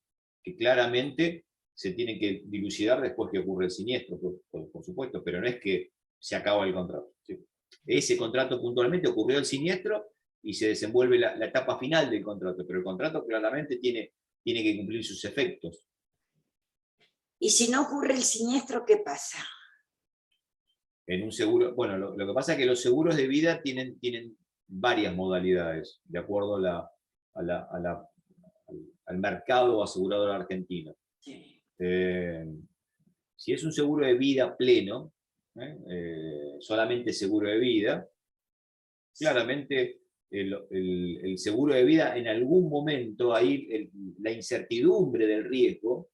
que claramente se tienen que dilucidar después que ocurre el siniestro, por supuesto, pero no es que se acaba el contrato. ¿Sí? Ese contrato puntualmente ocurrió el siniestro y se desenvuelve la etapa final del contrato, pero el contrato claramente tiene que cumplir sus efectos. Y si no ocurre el siniestro, ¿qué pasa? En un seguro, bueno, lo que pasa es que los seguros de vida tienen varias modalidades, de acuerdo al mercado asegurador argentino. Sí. Si es un seguro de vida pleno, solamente seguro de vida, claramente el seguro de vida en algún momento, ahí la incertidumbre del riesgo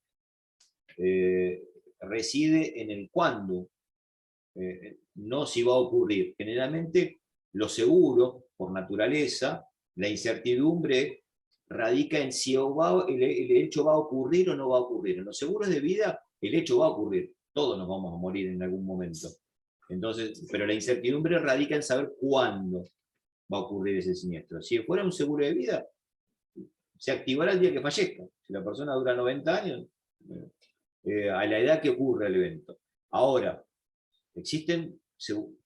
reside en el cuándo, no si va a ocurrir. Generalmente los seguros, por naturaleza, la incertidumbre radica en si el hecho va a ocurrir o no va a ocurrir. En los seguros de vida el hecho va a ocurrir. Todos nos vamos a morir en algún momento. Entonces, pero la incertidumbre radica en saber cuándo va a ocurrir ese siniestro. Si fuera un seguro de vida, se activará el día que fallezca. Si la persona dura 90 años, a la edad que ocurre el evento. Ahora, existen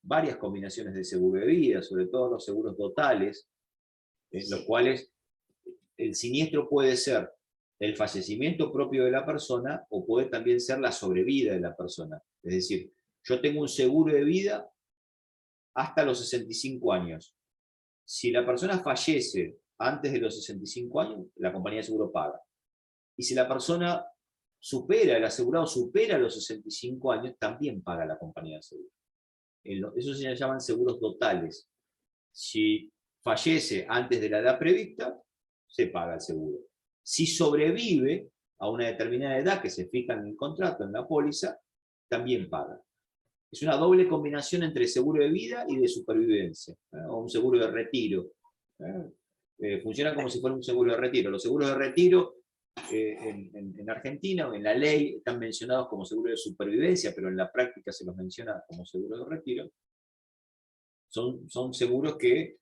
varias combinaciones de seguro de vida, sobre todo los seguros totales, en los cuales el siniestro puede ser el fallecimiento propio de la persona o puede también ser la sobrevida de la persona. Es decir, yo tengo un seguro de vida hasta los 65 años. Si la persona fallece antes de los 65 años, la compañía de seguro paga. Y si la persona el asegurado supera los 65 años, también paga la compañía de seguro. Eso se llaman seguros totales. Si fallece antes de la edad prevista, se paga el seguro. Si sobrevive a una determinada edad que se fija en el contrato, en la póliza, también paga. Es una doble combinación entre seguro de vida y de supervivencia, o un seguro de retiro. Funciona como si fuera un seguro de retiro. Los seguros de retiro en Argentina, o en la ley, están mencionados como seguro de supervivencia, pero en la práctica se los menciona como seguro de retiro. Son seguros que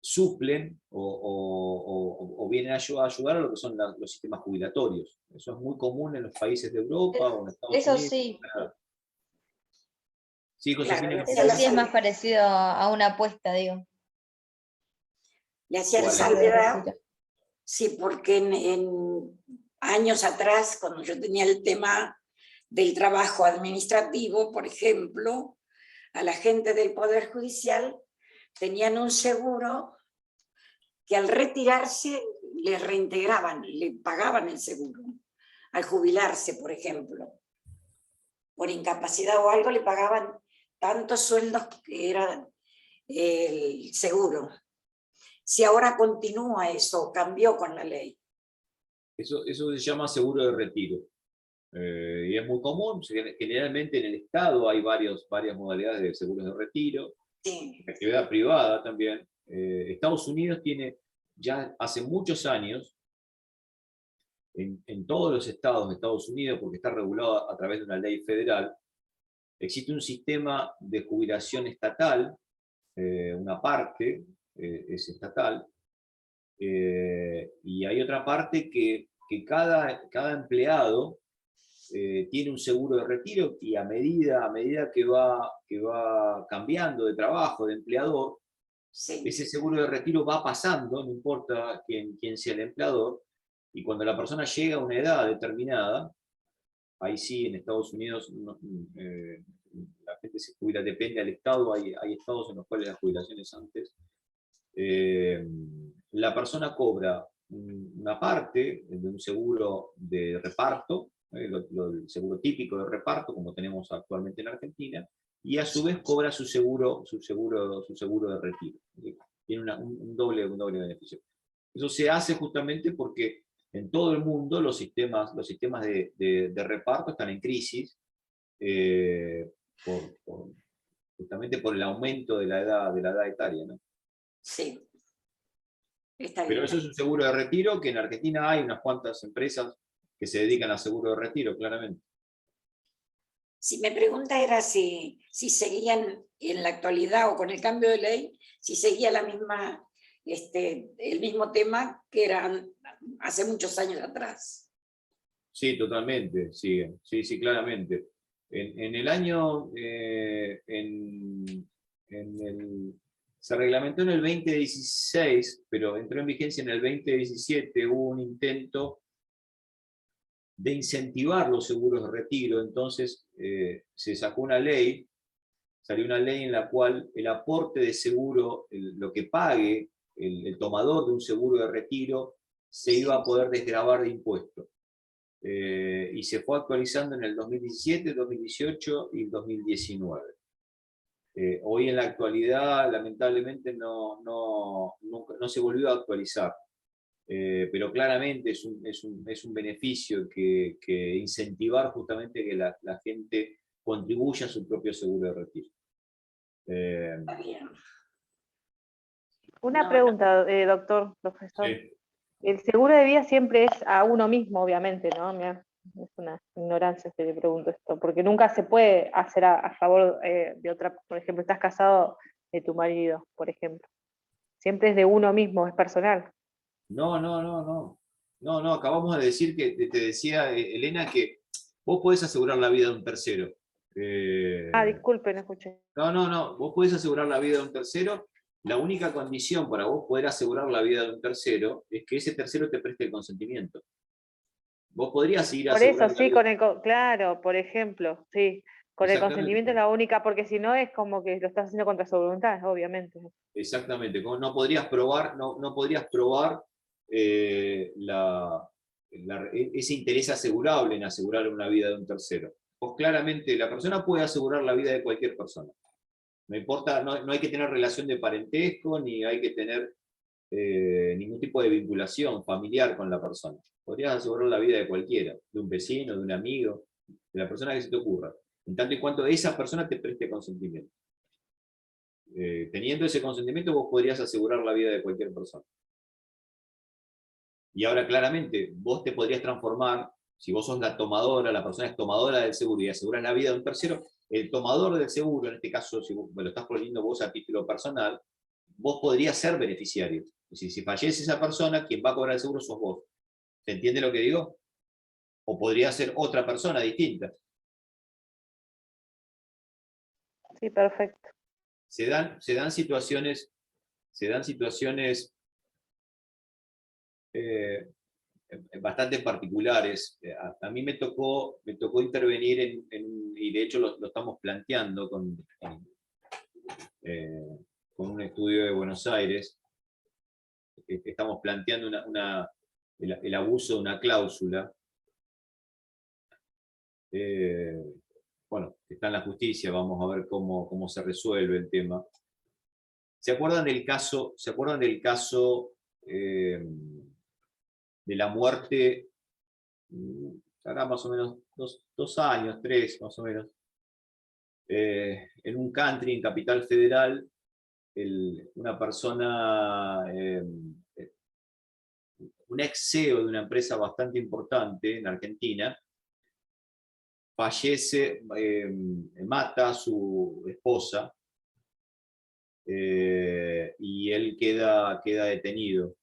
suplen o vienen a ayudar a lo que son los sistemas jubilatorios. Eso es muy común en los países de Europa o en Estados Eso Unidos. sí. Sí, Josefina. Claro, Eso sí es más parecido a una apuesta, digo. Le hacía la ¿Cuál? salvedad, sí, porque en años atrás, cuando yo tenía el tema del trabajo administrativo, por ejemplo, a la gente del Poder Judicial tenían un seguro que al retirarse les reintegraban, le pagaban el seguro. Al jubilarse, por ejemplo, por incapacidad o algo, le pagaban tantos sueldos que era el seguro. Si ahora continúa eso, cambió con la ley. Eso se llama seguro de retiro. Y es muy común. Generalmente en el Estado hay varias modalidades de seguros de retiro. Sí. En actividad privada también. Estados Unidos tiene ya hace muchos años, en todos los estados de Estados Unidos, porque está regulado a través de una ley federal, existe un sistema de jubilación estatal, una parte es estatal, y hay otra parte que cada empleado tiene un seguro de retiro, y a medida que va cambiando de trabajo, de empleador, Sí. ese seguro de retiro va pasando, no importa quién sea el empleador, y cuando la persona llega a una edad determinada, ahí sí, en Estados Unidos la gente se jubila, depende del estado, hay estados en los cuales la jubilación es antes. La persona cobra una parte de un seguro de reparto, el seguro típico de reparto, como tenemos actualmente en Argentina, y a su vez cobra su seguro de retiro. Tiene un doble beneficio. Eso se hace justamente porque en todo el mundo los sistemas de reparto están en crisis, justamente por el aumento de la edad etaria, ¿no? Sí. Está Pero bien. eso es un seguro de retiro, que en Argentina hay unas cuantas empresas que se dedican a seguro de retiro, claramente. Si me pregunta era si seguían en la actualidad o con el cambio de ley, si seguía la misma, el mismo tema que eran hace muchos años atrás. Sí, totalmente, sí, claramente. En el año, se reglamentó en el 2016, pero entró en vigencia en el 2017, hubo un intento de incentivar los seguros de retiro. Entonces se sacó una ley, salió una ley en la cual el aporte de seguro, lo que pague el tomador de un seguro de retiro, se iba a poder desgravar de impuestos. Y se fue actualizando en el 2017, 2018 y 2019. Hoy en la actualidad, lamentablemente, no se volvió a actualizar. Pero claramente es un beneficio que incentivar justamente que la gente contribuya a su propio seguro de retiro. Está bien. Una No, pregunta, doctor, profesor. Sí. El seguro de vida siempre es a uno mismo, obviamente, ¿no? Es una ignorancia si le pregunto esto, porque nunca se puede hacer a favor de otra, por ejemplo, estás casado de tu marido, por ejemplo. Siempre es de uno mismo, es personal. No, no, no, no. No, no, acabamos de decir que te decía Elena que vos podés asegurar la vida de un tercero. Disculpe, no escuché. No, no, no. Vos podés asegurar la vida de un tercero. La única condición para vos poder asegurar la vida de un tercero es que ese tercero te preste el consentimiento. Vos podrías seguir Por eso, asegurando la sí, vida. claro, por ejemplo, sí. Con el consentimiento es Exactamente. la única, porque si no es como que lo estás haciendo contra su voluntad, obviamente. Exactamente. No podrías probar, no podrías probar ese interés asegurable en asegurar una vida de un tercero. Vos claramente, la persona puede asegurar la vida de cualquier persona. No importa, no hay que tener relación de parentesco, ni hay que tener ningún tipo de vinculación familiar con la persona. Podrías asegurar la vida de cualquiera, de un vecino, de un amigo, de la persona que se te ocurra, en tanto y cuanto esa persona te preste consentimiento. Teniendo ese consentimiento, vos podrías asegurar la vida de cualquier persona. Y ahora, claramente, vos te podrías transformar, si vos sos la tomadora, la persona es tomadora del seguro y aseguras la vida de un tercero, el tomador del seguro, en este caso, si me lo estás poniendo vos a título personal, vos podrías ser beneficiario. Es decir, si fallece esa persona, quien va a cobrar el seguro sos vos. ¿Se entiende lo que digo? O podría ser otra persona distinta. Sí, perfecto. Se dan situaciones bastante particulares. A mí me tocó intervenir y de hecho lo estamos planteando con un estudio de Buenos Aires. Estamos planteando el abuso de una cláusula. Bueno, está en la justicia, vamos a ver cómo se resuelve el tema. ¿Se acuerdan del caso de la muerte? Hará más o menos 2 años, 3 más o menos, en un country en Capital Federal, una persona, un ex CEO de una empresa bastante importante en Argentina, fallece, mata a su esposa, y él queda detenido.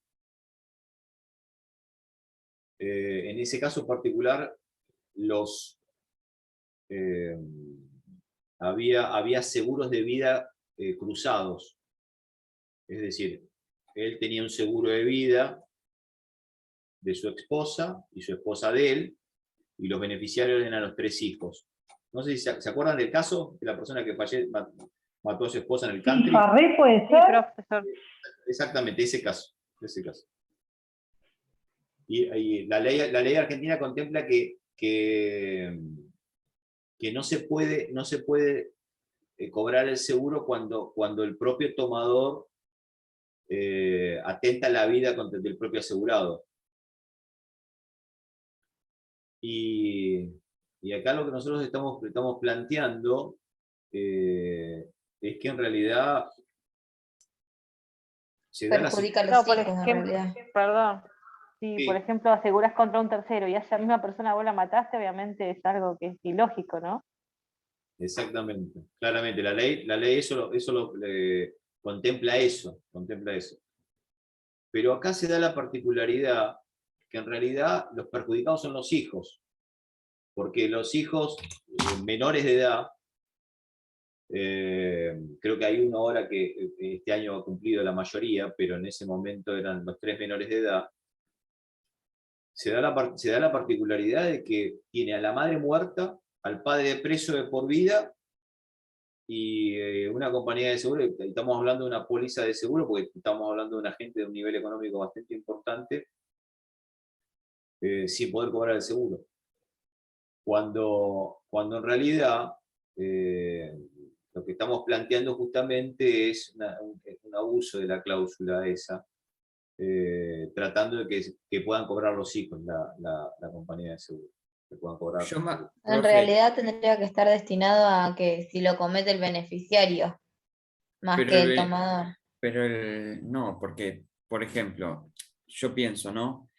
En ese caso particular, había seguros de vida cruzados. Es decir, él tenía un seguro de vida de su esposa y su esposa de él, y los beneficiarios eran los 3 hijos. No sé si se acuerdan del caso de la persona que mató a su esposa en el country. Farré puede Sí, ser. profesor. Exactamente, ese caso. Y la ley argentina contempla que no se puede cobrar el seguro cuando el propio tomador atenta la vida contra el propio asegurado. Y acá lo que nosotros estamos planteando es que en realidad se da Perjudica a los No, por hijos, en ejemplo, realidad. perdón. Si, Sí. por ejemplo, aseguras contra un tercero y a esa misma persona vos la mataste, obviamente es algo que es ilógico, ¿no? Exactamente, claramente, la ley eso contempla eso. Pero acá se da la particularidad que en realidad los perjudicados son los hijos, porque los hijos menores de edad, creo que hay uno ahora que este año ha cumplido la mayoría, pero en ese momento eran los 3 menores de edad, se da la particularidad de que tiene a la madre muerta, al padre preso de por vida, y una compañía de seguro, y estamos hablando de una póliza de seguro, porque estamos hablando de una gente de un nivel económico bastante importante, sin poder cobrar el seguro. Cuando en realidad lo que estamos planteando justamente es un abuso de la cláusula esa, tratando de que puedan cobrar los hijos la compañía de seguro. Que puedan cobrar. En Profe, realidad tendría que estar destinado a que si lo comete el beneficiario, más Pero que el el be- tomador. pero no, porque, por ejemplo, yo pienso, ¿no?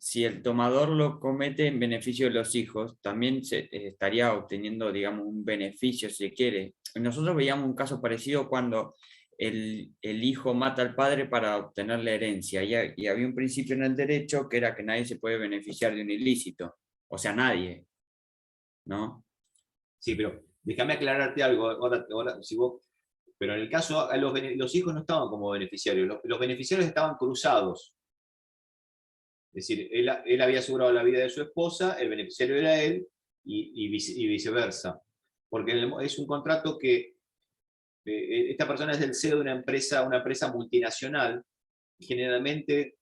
si el tomador lo comete en beneficio de los hijos, también se estaría obteniendo, digamos, un beneficio, si se quiere. Nosotros veíamos un caso parecido cuando el hijo mata al padre para obtener la herencia, y había un principio en el derecho que era que nadie se puede beneficiar de un ilícito, o sea, nadie, ¿no? Sí, pero déjame aclararte algo. Ahora, si vos, pero en el caso, los hijos no estaban como beneficiarios, los beneficiarios estaban cruzados. Es decir, él había asegurado la vida de su esposa, el beneficiario era él, y viceversa. Porque es un contrato que esta persona es del CEO de una empresa multinacional, y generalmente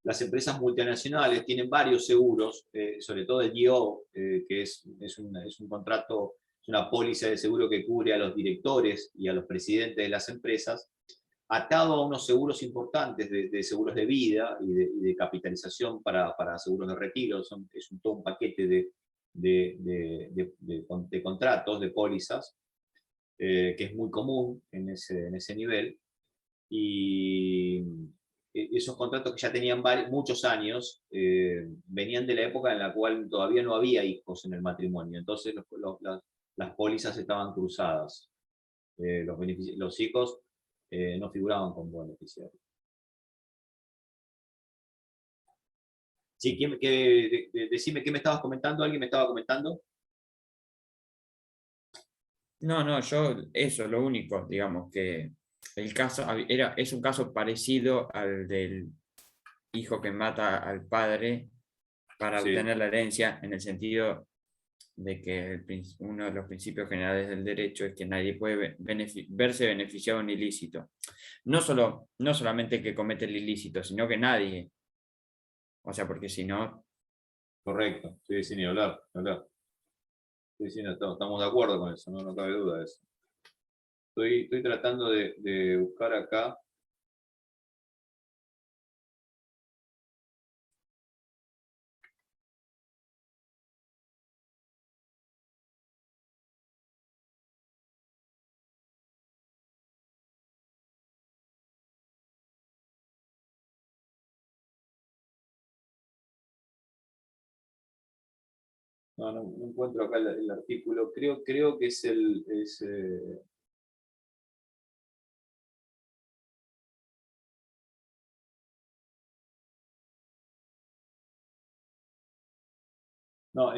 las empresas multinacionales tienen varios seguros, sobre todo el GO, que es un contrato, es una póliza de seguro que cubre a los directores y a los presidentes de las empresas, atado a unos seguros importantes de seguros de vida y de capitalización para seguros de retiro. Es todo un paquete de contratos, de pólizas, que es muy común en ese nivel. Y esos contratos que ya tenían muchos años, venían de la época en la cual todavía no había hijos en el matrimonio. Entonces las pólizas estaban cruzadas. Los hijos no figuraban como beneficiarios. Sí, decime qué me estabas comentando. ¿Alguien me estaba comentando? No, yo, eso, lo único, digamos, que el caso es un caso parecido al del hijo que mata al padre para Sí. obtener la herencia, en el sentido de que uno de los principios generales del derecho es que nadie puede verse beneficiado de un ilícito. No solamente el que comete el ilícito, sino que nadie. O sea, porque si no... Correcto, sí, sin ni hablar. Sí, sí, estamos de acuerdo con eso, no cabe duda de eso. Estoy tratando de buscar acá. No encuentro acá el artículo. Creo que es no,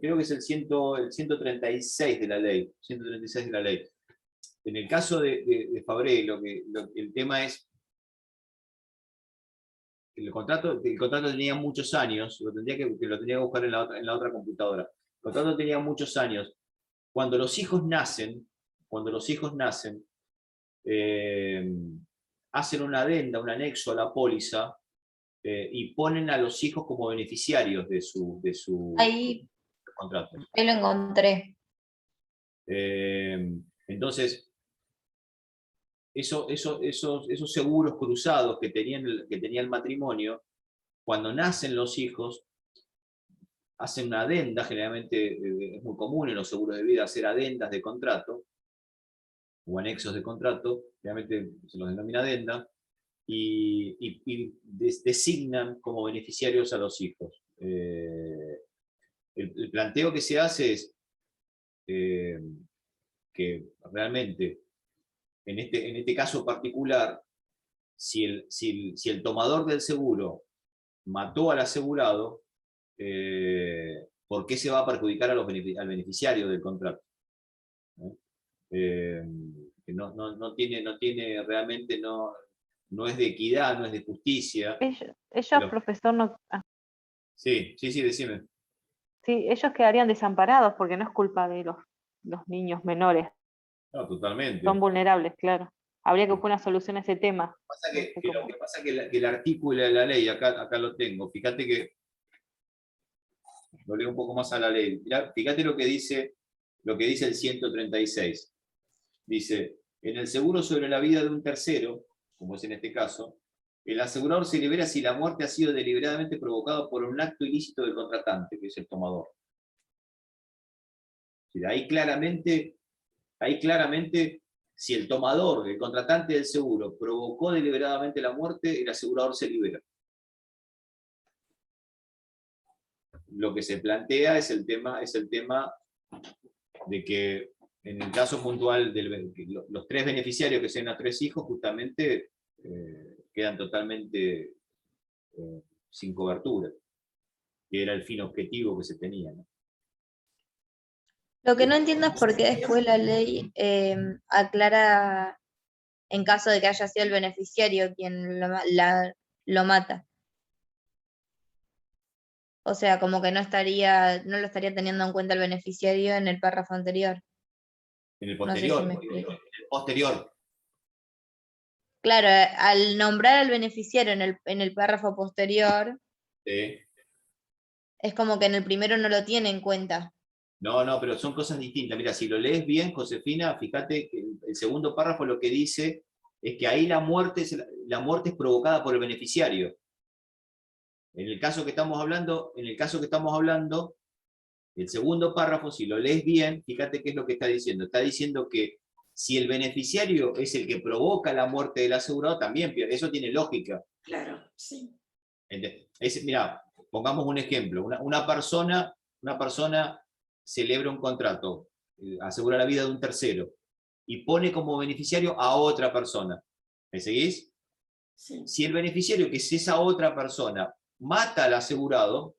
creo que es el 136 de la ley. 136 de la ley. En el caso de Fabré, el tema es el contrato tenía muchos años, lo tendría que buscar en la otra computadora. El contrato tenía muchos años. Cuando los hijos nacen, hacen una adenda, un anexo a la póliza, y ponen a los hijos como beneficiarios de su Ahí contrato. lo encontré. Entonces, esos seguros cruzados que tenía el matrimonio, cuando nacen los hijos, hacen una adenda. Generalmente es muy común en los seguros de vida hacer adendas de contrato o anexos de contrato, generalmente se los denomina adenda, y designan como beneficiarios a los hijos. El planteo que se hace es que realmente, en este caso particular, si el tomador del seguro mató al asegurado, ¿por qué se va a perjudicar al beneficiario del contrato? Que no tiene realmente, no es de equidad, no es de justicia. Ellos, profesor, no, Sí, decime. sí, ellos quedarían desamparados porque no es culpa de los niños menores. No, totalmente. Son vulnerables, claro. Habría que buscar una solución a ese tema. Lo que pasa es que el artículo de la ley, acá lo tengo, fíjate que lo leo un poco más a la ley. Mirá, fíjate lo que dice el 136. Dice, en el seguro sobre la vida de un tercero, como es en este caso, el asegurador se libera si la muerte ha sido deliberadamente provocada por un acto ilícito del contratante, que es el tomador. Ahí claramente, si el tomador, el contratante del seguro, provocó deliberadamente la muerte, el asegurador se libera. lo que se plantea es el tema de que en el caso puntual los 3 beneficiarios que sean los 3 hijos, justamente quedan totalmente sin cobertura, que era el fin objetivo que se tenía, ¿no? Lo que no entiendo es por qué después la ley aclara en caso de que haya sido el beneficiario quien lo mata. O sea, como que no lo estaría teniendo en cuenta el beneficiario en el párrafo anterior. En el No sé si posterior, me explico. en el posterior. Claro, al nombrar al beneficiario en el párrafo posterior, es como que en el primero no lo tiene en cuenta. No, pero son cosas distintas. Mira, si lo lees bien, Josefina, fíjate que el segundo párrafo lo que dice es que ahí la muerte es provocada por el beneficiario. En el caso que estamos hablando, el segundo párrafo, si lo lees bien, fíjate qué es lo que está diciendo. Está diciendo que si el beneficiario es el que provoca la muerte del asegurado, también, eso tiene lógica. Claro, sí. Mira, pongamos un ejemplo. Una persona celebra un contrato, asegura la vida de un tercero, y pone como beneficiario a otra persona. ¿Me seguís? Sí. Si el beneficiario, que es esa otra persona, mata al asegurado,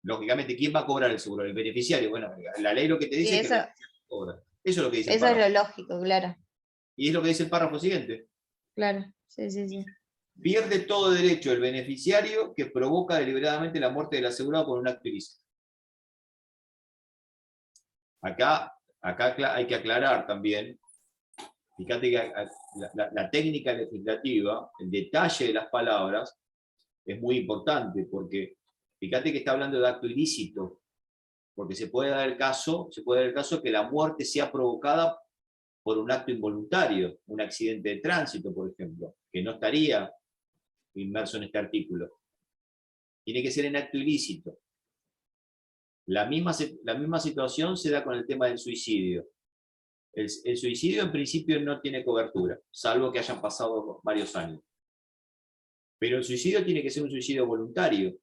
lógicamente, ¿quién va a cobrar el seguro? El beneficiario. Bueno, la ley lo que te dice es que el beneficiario cobra. Eso es lo que dice el Eso es párrafo. lo lógico, claro. Y es lo que dice el párrafo siguiente. Claro, sí. Pierde todo derecho el beneficiario que provoca deliberadamente la muerte del asegurado con un acto ilícito. Acá hay que aclarar también, fíjate que la técnica legislativa, el detalle de las palabras, es muy importante, porque fíjate que está hablando de acto ilícito, porque se puede dar el caso que la muerte sea provocada por un acto involuntario, un accidente de tránsito, por ejemplo, que no estaría inmerso en este artículo. Tiene que ser en acto ilícito. La misma situación se da con el tema del suicidio. El suicidio en principio no tiene cobertura, salvo que hayan pasado varios años. Pero el suicidio tiene que ser un suicidio voluntario.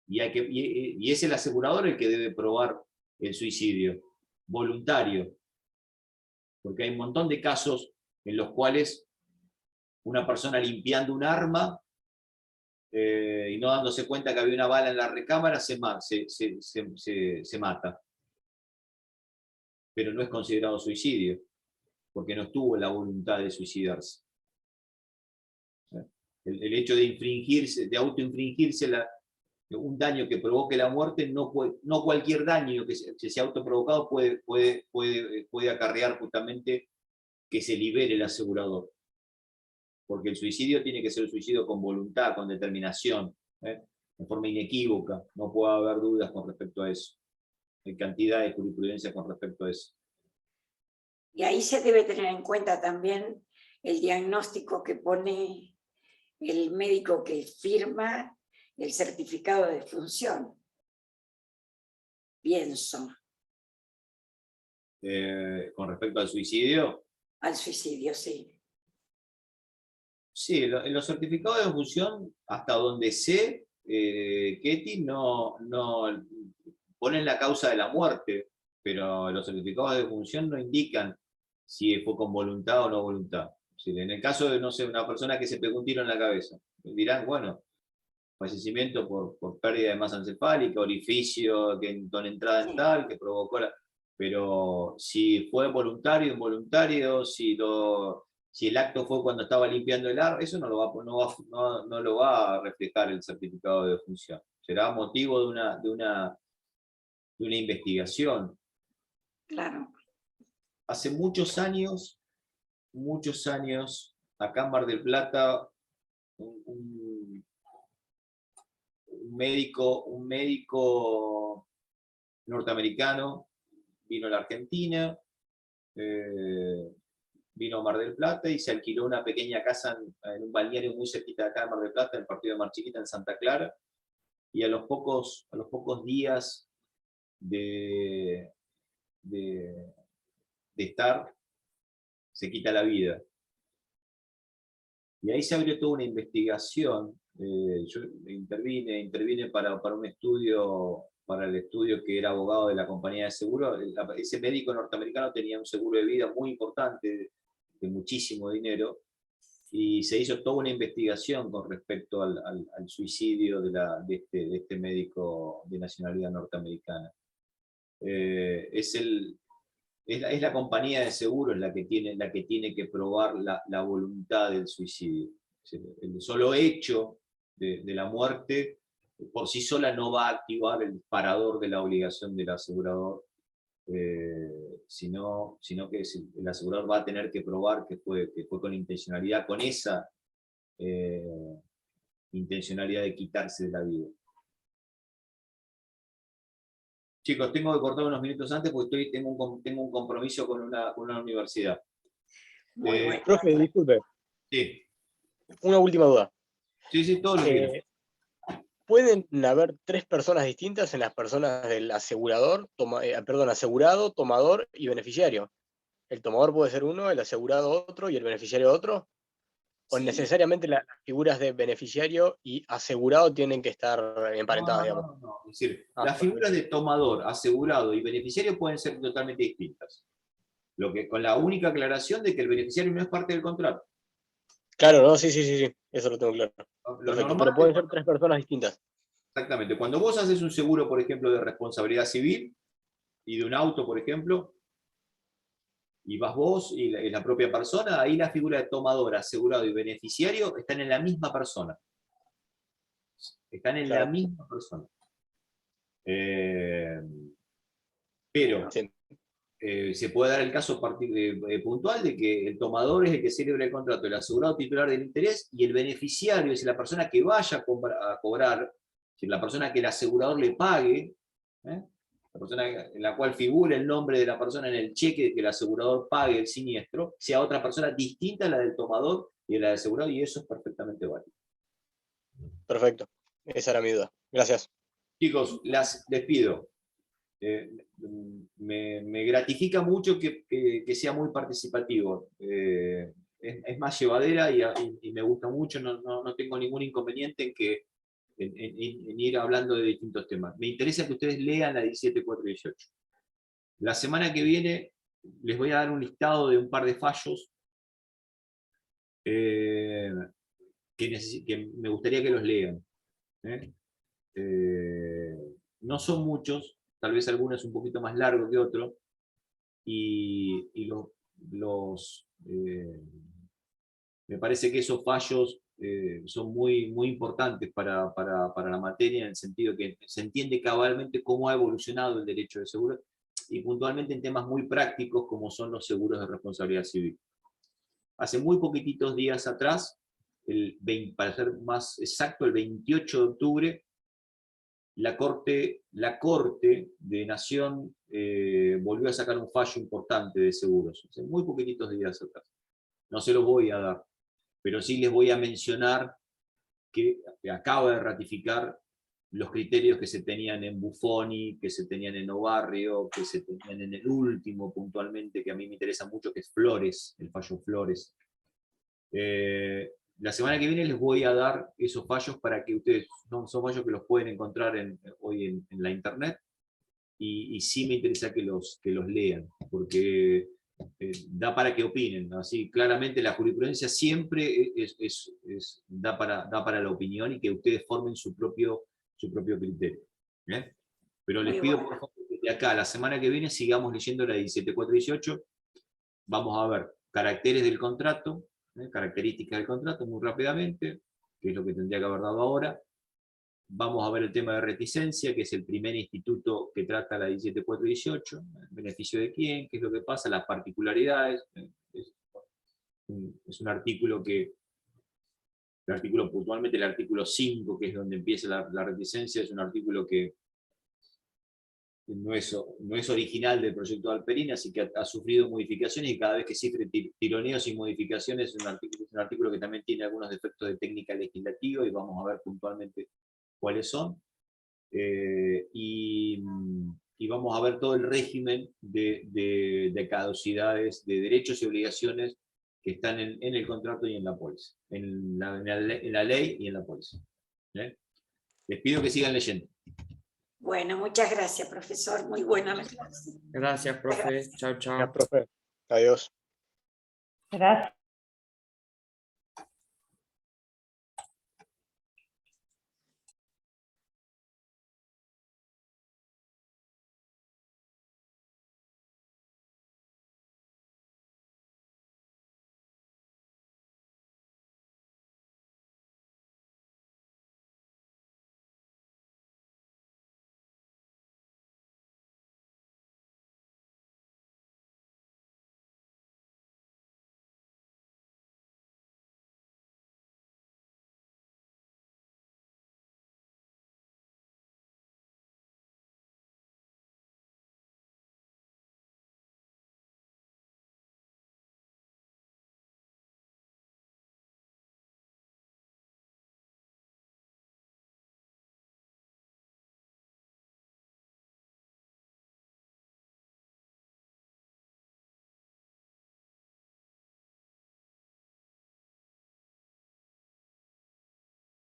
Y es el asegurador el que debe probar el suicidio voluntario. Porque hay un montón de casos en los cuales una persona limpiando un arma y no dándose cuenta que había una bala en la recámara se mata. Pero no es considerado suicidio, porque no estuvo la voluntad de suicidarse. El hecho de autoinfringirse un daño que provoque la muerte, no cualquier daño que sea autoprovocado puede acarrear justamente que se libere el asegurador. Porque el suicidio tiene que ser un suicidio con voluntad, con determinación, de forma inequívoca. No puede haber dudas con respecto a eso. Hay cantidad de jurisprudencia con respecto a eso. Y ahí se debe tener en cuenta también el diagnóstico que pone el médico que firma el certificado de defunción. Pienso. Con respecto al suicidio. Al suicidio, sí. Sí, en los certificados de defunción, hasta donde sé, Ketty, no ponen la causa de la muerte, pero los certificados de defunción no indican si fue con voluntad o no voluntad. En el caso de, no sé, una persona que se pegó un tiro en la cabeza, dirán, bueno, fallecimiento por pérdida de masa encefálica, orificio con entrada en tal, que provocó la... Pero si fue voluntario, involuntario, si el acto fue cuando estaba limpiando el arma, eso no lo va a reflejar el certificado de defunción. Será motivo de una investigación. Claro. Hace muchos años, acá en Mar del Plata, un médico norteamericano vino a la Argentina, vino a Mar del Plata y se alquiló una pequeña casa en un balneario muy cerquita de acá de Mar del Plata, en el partido de Mar Chiquita, en Santa Clara, y a los pocos días de estar, se quita la vida. Y ahí se abrió toda una investigación. Yo intervine para un estudio, para el estudio que era abogado de la compañía de seguro. Ese médico norteamericano tenía un seguro de vida muy importante, de muchísimo dinero, y se hizo toda una investigación con respecto al suicidio de este médico de nacionalidad norteamericana. Es la compañía de seguros la que tiene que probar la voluntad del suicidio. El solo hecho de la muerte por sí sola no va a activar el disparador de la obligación del asegurador, sino que el asegurador va a tener que probar que fue con intencionalidad, con esa intencionalidad de quitarse de la vida. Chicos, tengo que cortar unos minutos antes porque tengo un compromiso con una universidad. Muy bueno. Profe, disculpe, Sí, una última duda. sí, todo lo que ¿Pueden haber 3 personas distintas en las personas del asegurador, asegurado, tomador y beneficiario? ¿El tomador puede ser uno, el asegurado otro y el beneficiario otro? ¿O Sí. necesariamente las figuras de beneficiario y asegurado tienen que estar emparentadas, digamos? No. Es decir, Ah, las figuras de tomador, asegurado y beneficiario pueden ser totalmente distintas. Con la única aclaración de que el beneficiario no es parte del contrato. Claro, no, sí, eso lo tengo claro. Lo Perfecto, normal pero pueden es- ser 3 personas distintas. Exactamente. Cuando vos haces un seguro, por ejemplo, de responsabilidad civil y de un auto, por ejemplo, y vas vos y la propia persona, ahí la figura de tomador, asegurado y beneficiario están en la misma persona. Están en la Claro. misma persona. Pero Sí. se puede dar el caso puntual de que el tomador es el que celebra el contrato, el asegurado titular del interés, y el beneficiario es la persona que vaya a cobrar, es decir, la persona que el asegurador le pague, la persona en la cual figura el nombre de la persona en el cheque que el asegurador pague el siniestro, sea otra persona distinta a la del tomador y la del asegurado, y eso es perfectamente válido. Perfecto, esa era mi duda. Gracias. Chicos, les pido. Me gratifica mucho que sea muy participativo. Es más llevadera y me gusta mucho, no tengo ningún inconveniente en ir hablando de distintos temas. Me interesa que ustedes lean la 17.4.18. La semana que viene les voy a dar un listado de un par de fallos que me gustaría que los lean. No son muchos, tal vez algunos un poquito más largos que otros, y me parece que esos fallos son muy importantes para la materia, en el sentido que se entiende cabalmente cómo ha evolucionado el derecho de seguro, y puntualmente en temas muy prácticos como son los seguros de responsabilidad civil. Hace muy poquititos días atrás, para ser más exacto, el 28 de octubre, la Corte de Nación volvió a sacar un fallo importante de seguros, hace muy poquititos días atrás. No se los voy a dar, pero sí les voy a mencionar que acaba de ratificar los criterios que se tenían en Buffoni, que se tenían en Obarrio, que se tenían en el último puntualmente, que a mí me interesa mucho, que es Flores, el fallo Flores. La semana que viene les voy a dar esos fallos para que ustedes, son fallos que los pueden encontrar hoy en la internet, y sí me interesa que los lean, porque da para que opinen, ¿no? Así, claramente la jurisprudencia siempre da para la opinión y que ustedes formen su propio criterio. ¿Bien? Pero les Muy pido, bueno. por favor, que de acá a la semana que viene sigamos leyendo la 17.4.18. Vamos a ver caracteres del contrato, características del contrato muy rápidamente, que es lo que tendría que haber dado ahora. Vamos a ver el tema de reticencia, que es el primer instituto que trata la 17.4.18, el beneficio de quién, qué es lo que pasa, las particularidades. Es un artículo puntualmente el artículo 5, que es donde empieza la reticencia, es un artículo que no es original del proyecto de Alperín, así que ha sufrido modificaciones, y cada vez que sufre tironeos y modificaciones es un artículo que también tiene algunos defectos de técnica legislativa, y vamos a ver puntualmente cuáles son. Y vamos a ver todo el régimen de caducidades, de derechos y obligaciones que están en el contrato y en la póliza, en la ley y en la póliza. Les pido que sigan leyendo. Bueno, muchas gracias, profesor. Muy buena la clase. Gracias, profe. Chao, chao. Ya, profe. Adiós. Gracias.